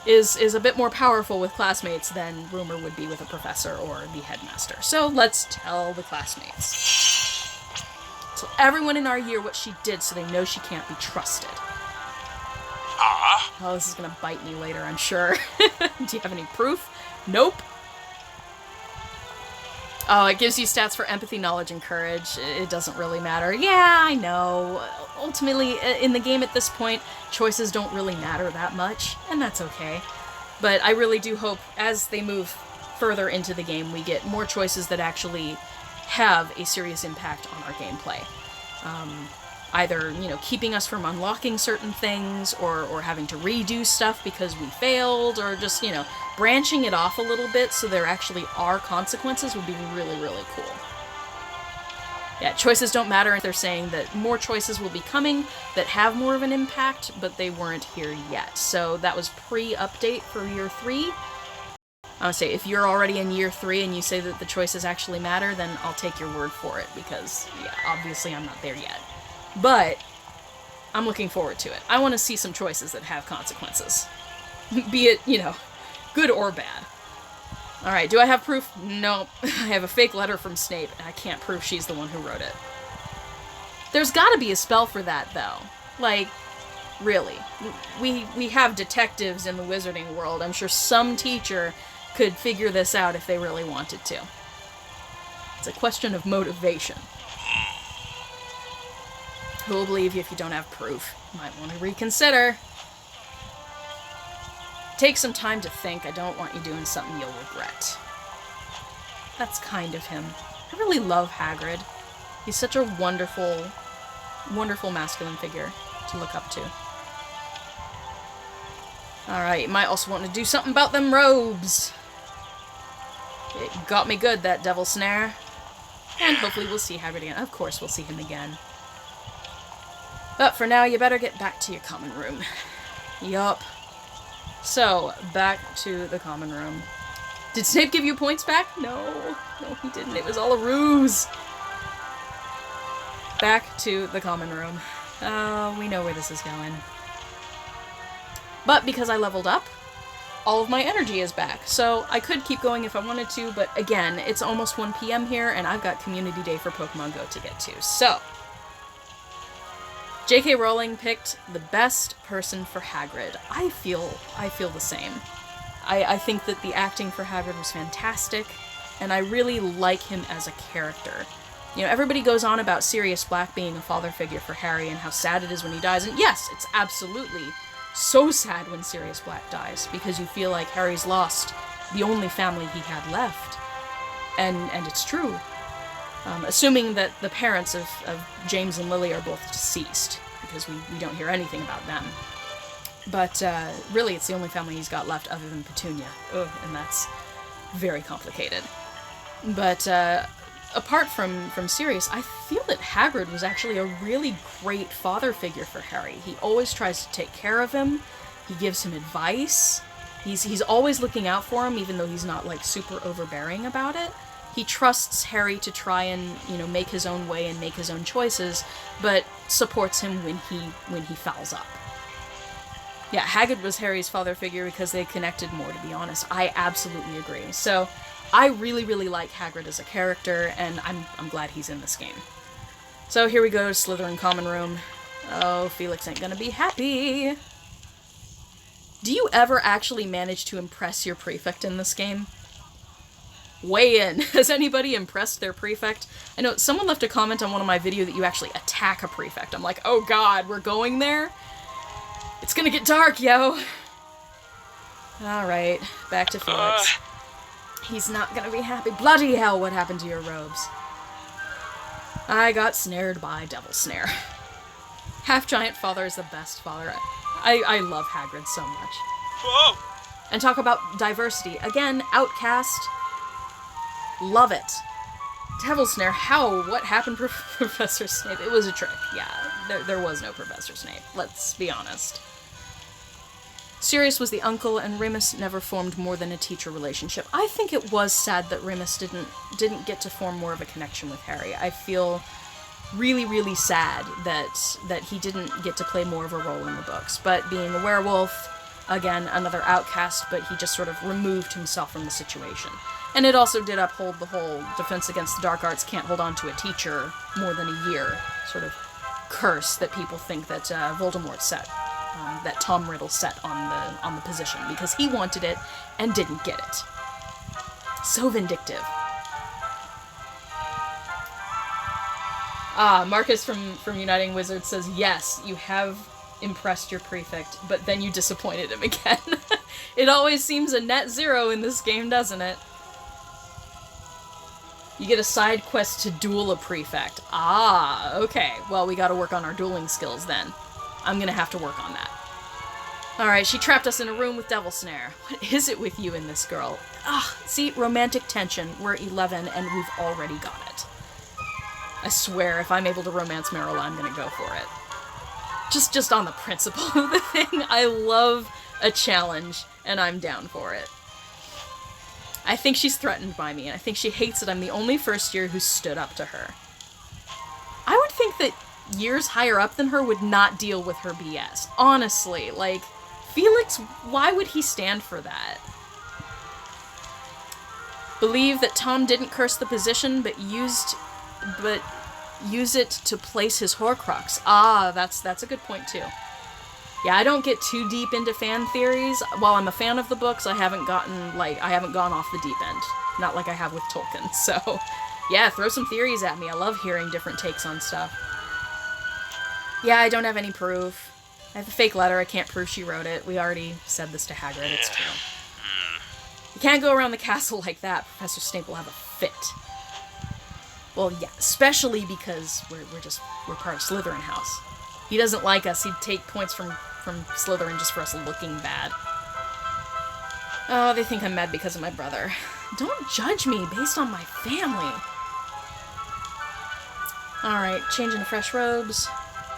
is a bit more powerful with classmates than rumor would be with a professor or the headmaster. So let's tell the classmates. Tell everyone in our year what she did so they know she can't be trusted. Oh, this is gonna bite me later, I'm sure. Do you have any proof? Nope. Oh, it gives you stats for empathy, knowledge, and courage. It doesn't really matter. Yeah, I know. Ultimately, in the game at this point, choices don't really matter that much, and that's okay. But I really do hope, as they move further into the game, we get more choices that actually have a serious impact on our gameplay. Either, keeping us from unlocking certain things, or having to redo stuff because we failed, or just, branching it off a little bit so there actually are consequences would be really, really cool. Yeah, choices don't matter. They're saying that more choices will be coming that have more of an impact, but they weren't here yet. So that was pre-update for year 3. I would say if you're already in year 3 and you say that the choices actually matter, then I'll take your word for it, because, yeah, obviously I'm not there yet. But I'm looking forward to it. I want to see some choices that have consequences. Be it, good or bad. Alright, do I have proof? No. I have a fake letter from Snape, and I can't prove she's the one who wrote it. There's gotta be a spell for that, though. Like, really. We have detectives in the wizarding world. I'm sure some teacher could figure this out if they really wanted to. It's a question of motivation. Who'll believe you if you don't have proof? Might want to reconsider. Take some time to think. I don't want you doing something you'll regret. That's kind of him. I really love Hagrid. He's such a wonderful, wonderful masculine figure to look up to. Alright, you might also want to do something about them robes. It got me good, that devil snare. And hopefully we'll see Hagrid again. Of course we'll see him again. But for now, you better get back to your common room. Yup. So, back to the common room. Did Snape give you points back? No. No, he didn't. It was all a ruse. Back to the common room. Oh, we know where this is going. But because I leveled up, all of my energy is back. So I could keep going if I wanted to, but again, it's almost 1 p.m. here, and I've got Community Day for Pokemon Go to get to. So, J.K. Rowling picked the best person for Hagrid. I feel the same. I think that the acting for Hagrid was fantastic, and I really like him as a character. Everybody goes on about Sirius Black being a father figure for Harry and how sad it is when he dies, and yes, it's absolutely so sad when Sirius Black dies, because you feel like Harry's lost the only family he had left. And it's true. Assuming that the parents of James and Lily are both deceased, because we don't hear anything about them. But really, it's the only family he's got left other than Petunia. Ugh, and that's very complicated. But apart from Sirius, I feel that Hagrid was actually a really great father figure for Harry. He always tries to take care of him. He gives him advice. He's always looking out for him, even though he's not, like, super overbearing about it. He trusts Harry to try and, make his own way and make his own choices, but supports him when he fouls up. Yeah, Hagrid was Harry's father figure because they connected more, to be honest. I absolutely agree. So, I really, really like Hagrid as a character, and I'm glad he's in this game. So here we go, Slytherin Common Room. Oh, Felix ain't gonna be happy. Do you ever actually manage to impress your prefect in this game? Weigh in. Has anybody impressed their prefect? I know someone left a comment on one of my videos that you actually attack a prefect. I'm like, oh god, we're going there? It's gonna get dark, yo! Alright, back to Felix. He's not gonna be happy. Bloody hell, what happened to your robes? I got snared by Devil Snare. Half-Giant Father is the best father. I love Hagrid so much. Whoa! And talk about diversity. Again, Outcast. Love it. Devil Snare, how? What happened to Professor Snape? It was a trick, yeah. There was no Professor Snape, let's be honest. Sirius was the uncle, and Remus never formed more than a teacher relationship. I think it was sad that Remus didn't get to form more of a connection with Harry. I feel really, really sad that he didn't get to play more of a role in the books. But being a werewolf, again, another outcast, but he just sort of removed himself from the situation. And it also did uphold the whole Defense Against the Dark Arts can't hold on to a teacher more than a year sort of curse that people think that Voldemort set. That Tom Riddle set on the position, because he wanted it and didn't get it. So vindictive. Marcus from Uniting Wizards says, yes, you have impressed your prefect, but then you disappointed him again. It always seems a net zero in this game, doesn't it? You get a side quest to duel a prefect. Ah, okay. Well, we gotta work on our dueling skills then. I'm gonna have to work on that. Alright, she trapped us in a room with Devil Snare. What is it with you and this girl? See, romantic tension. We're 11 and we've already got it. I swear, if I'm able to romance Merula, I'm gonna go for it. Just on the principle of the thing, I love a challenge, and I'm down for it. I think she's threatened by me, and I think she hates that I'm the only first year who stood up to her. I would think that years higher up than her would not deal with her BS. Honestly, like, Felix, why would he stand for that? Believe that Tom didn't curse the position, but use it to place his Horcrux. That's a good point too. Yeah, I don't get too deep into fan theories. While I'm a fan of the books, I haven't gone off the deep end. Not like I have with Tolkien. So, yeah, throw some theories at me. I love hearing different takes on stuff. Yeah, I don't have any proof. I have a fake letter. I can't prove she wrote it. We already said this to Hagrid. It's true. You can't go around the castle like that. Professor Snape will have a fit. Well, yeah, especially because we're part of Slytherin House. He doesn't like us. He'd take points from Slytherin just for us looking bad. Oh, they think I'm mad because of my brother. Don't judge me based on my family. Alright, change into fresh robes.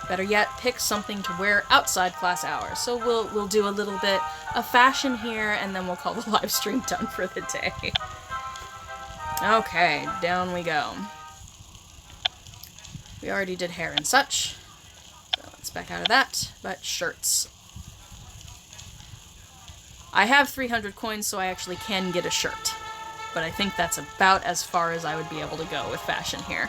Better yet, pick something to wear outside class hours. So we'll do a little bit of fashion here, and then we'll call the live stream done for the day. Okay, down we go. We already did hair and such. So let's back out of that. But shirts. I have 300 coins, so I actually can get a shirt. But I think that's about as far as I would be able to go with fashion here.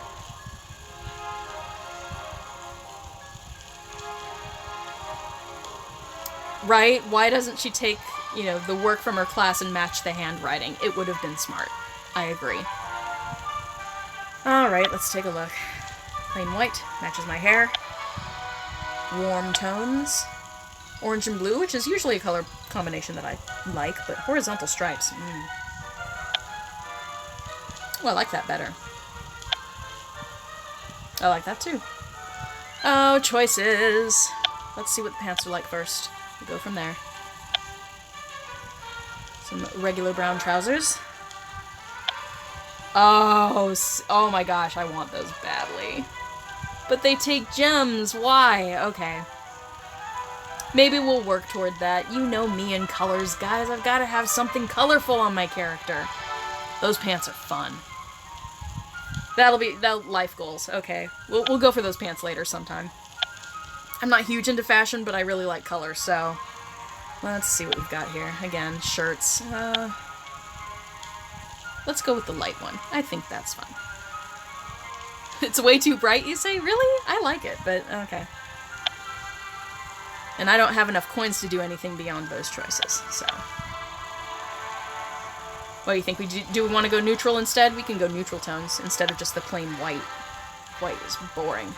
Right? Why doesn't she take, the work from her class and match the handwriting? It would have been smart. I agree. Alright, let's take a look. Plain white, matches my hair. Warm tones. Orange and blue, which is usually a color combination that I like, but horizontal stripes. Oh, I like that better. I like that too. Oh, choices. Let's see what the pants are like first. We'll go from there. Some regular brown trousers. Oh my gosh, I want those badly. But they take gems. Why? Okay. Maybe we'll work toward that. You know me and colors, guys. I've got to have something colorful on my character. Those pants are fun. That'll life goals. Okay. We'll go for those pants later sometime. I'm not huge into fashion, but I really like color, so let's see what we've got here. Again, shirts. Let's go with the light one. I think that's fun. It's way too bright, you say? Really? I like it, but okay. And I don't have enough coins to do anything beyond those choices, so. What do you think? Do we want to go neutral instead? We can go neutral tones instead of just the plain white. White is boring.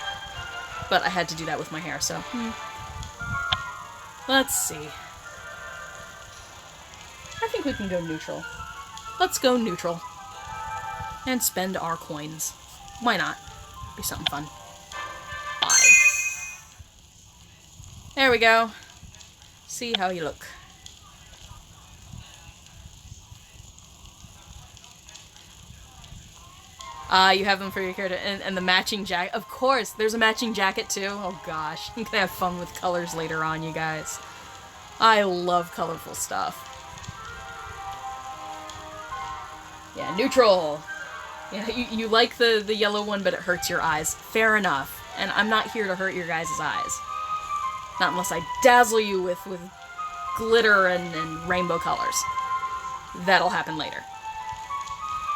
But I had to do that with my hair, so. Let's see. I think we can go neutral. Let's go neutral. And spend our coins. Why not? Be something fun. Bye. There we go. See how you look. You have them for your character. And the matching jacket. Of course, there's a matching jacket too. Oh gosh. I'm gonna have fun with colors later on, you guys. I love colorful stuff. Yeah, neutral. Yeah, you like the yellow one, but it hurts your eyes. Fair enough. And I'm not here to hurt your guys' eyes. Not unless I dazzle you with glitter and rainbow colors. That'll happen later.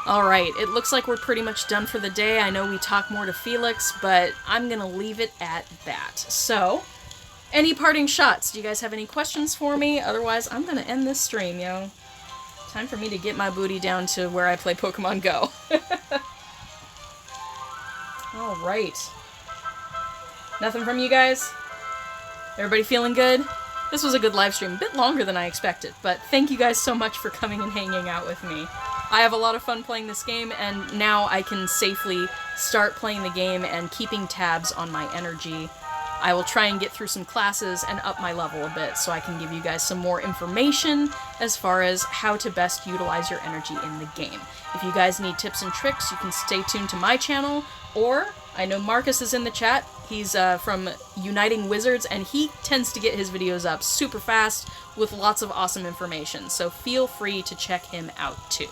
Alright, it looks like we're pretty much done for the day. I know we talk more to Felix, but I'm gonna leave it at that. So, any parting shots? Do you guys have any questions for me? Otherwise, I'm gonna end this stream, yo. Time for me to get my booty down to where I play Pokemon Go. Alright. Nothing from you guys? Everybody feeling good? This was a good live stream, a bit longer than I expected, but thank you guys so much for coming and hanging out with me. I have a lot of fun playing this game, and now I can safely start playing the game and keeping tabs on my energy. I will try and get through some classes and up my level a bit so I can give you guys some more information as far as how to best utilize your energy in the game. If you guys need tips and tricks, you can stay tuned to my channel, or I know Marcus is in the chat. He's from Uniting Wizards, and he tends to get his videos up super fast with lots of awesome information, so feel free to check him out too.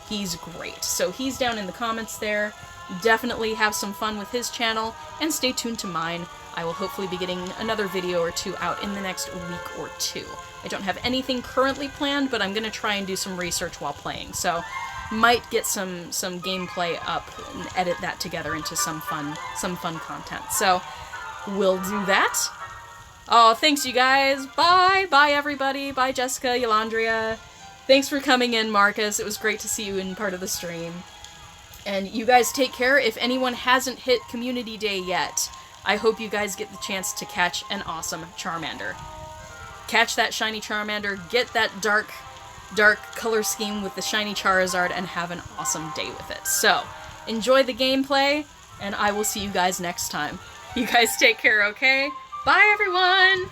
He's great. So he's down in the comments there. Definitely have some fun with his channel, and stay tuned to mine. I will hopefully be getting another video or two out in the next week or two. I don't have anything currently planned, but I'm going to try and do some research while playing, so might get some gameplay up and edit that together into some fun content. So we'll do that. Oh, thanks you guys. Bye. Bye everybody. Bye Jessica, Yolandria. Thanks for coming in, Marcus. It was great to see you in part of the stream. And you guys take care. If anyone hasn't hit Community Day yet, I hope you guys get the chance to catch an awesome Charmander. Catch that shiny Charmander, get that dark color scheme with the shiny Charizard, and have an awesome day with it. So, enjoy the gameplay, and I will see you guys next time. You guys take care, okay? Bye, everyone!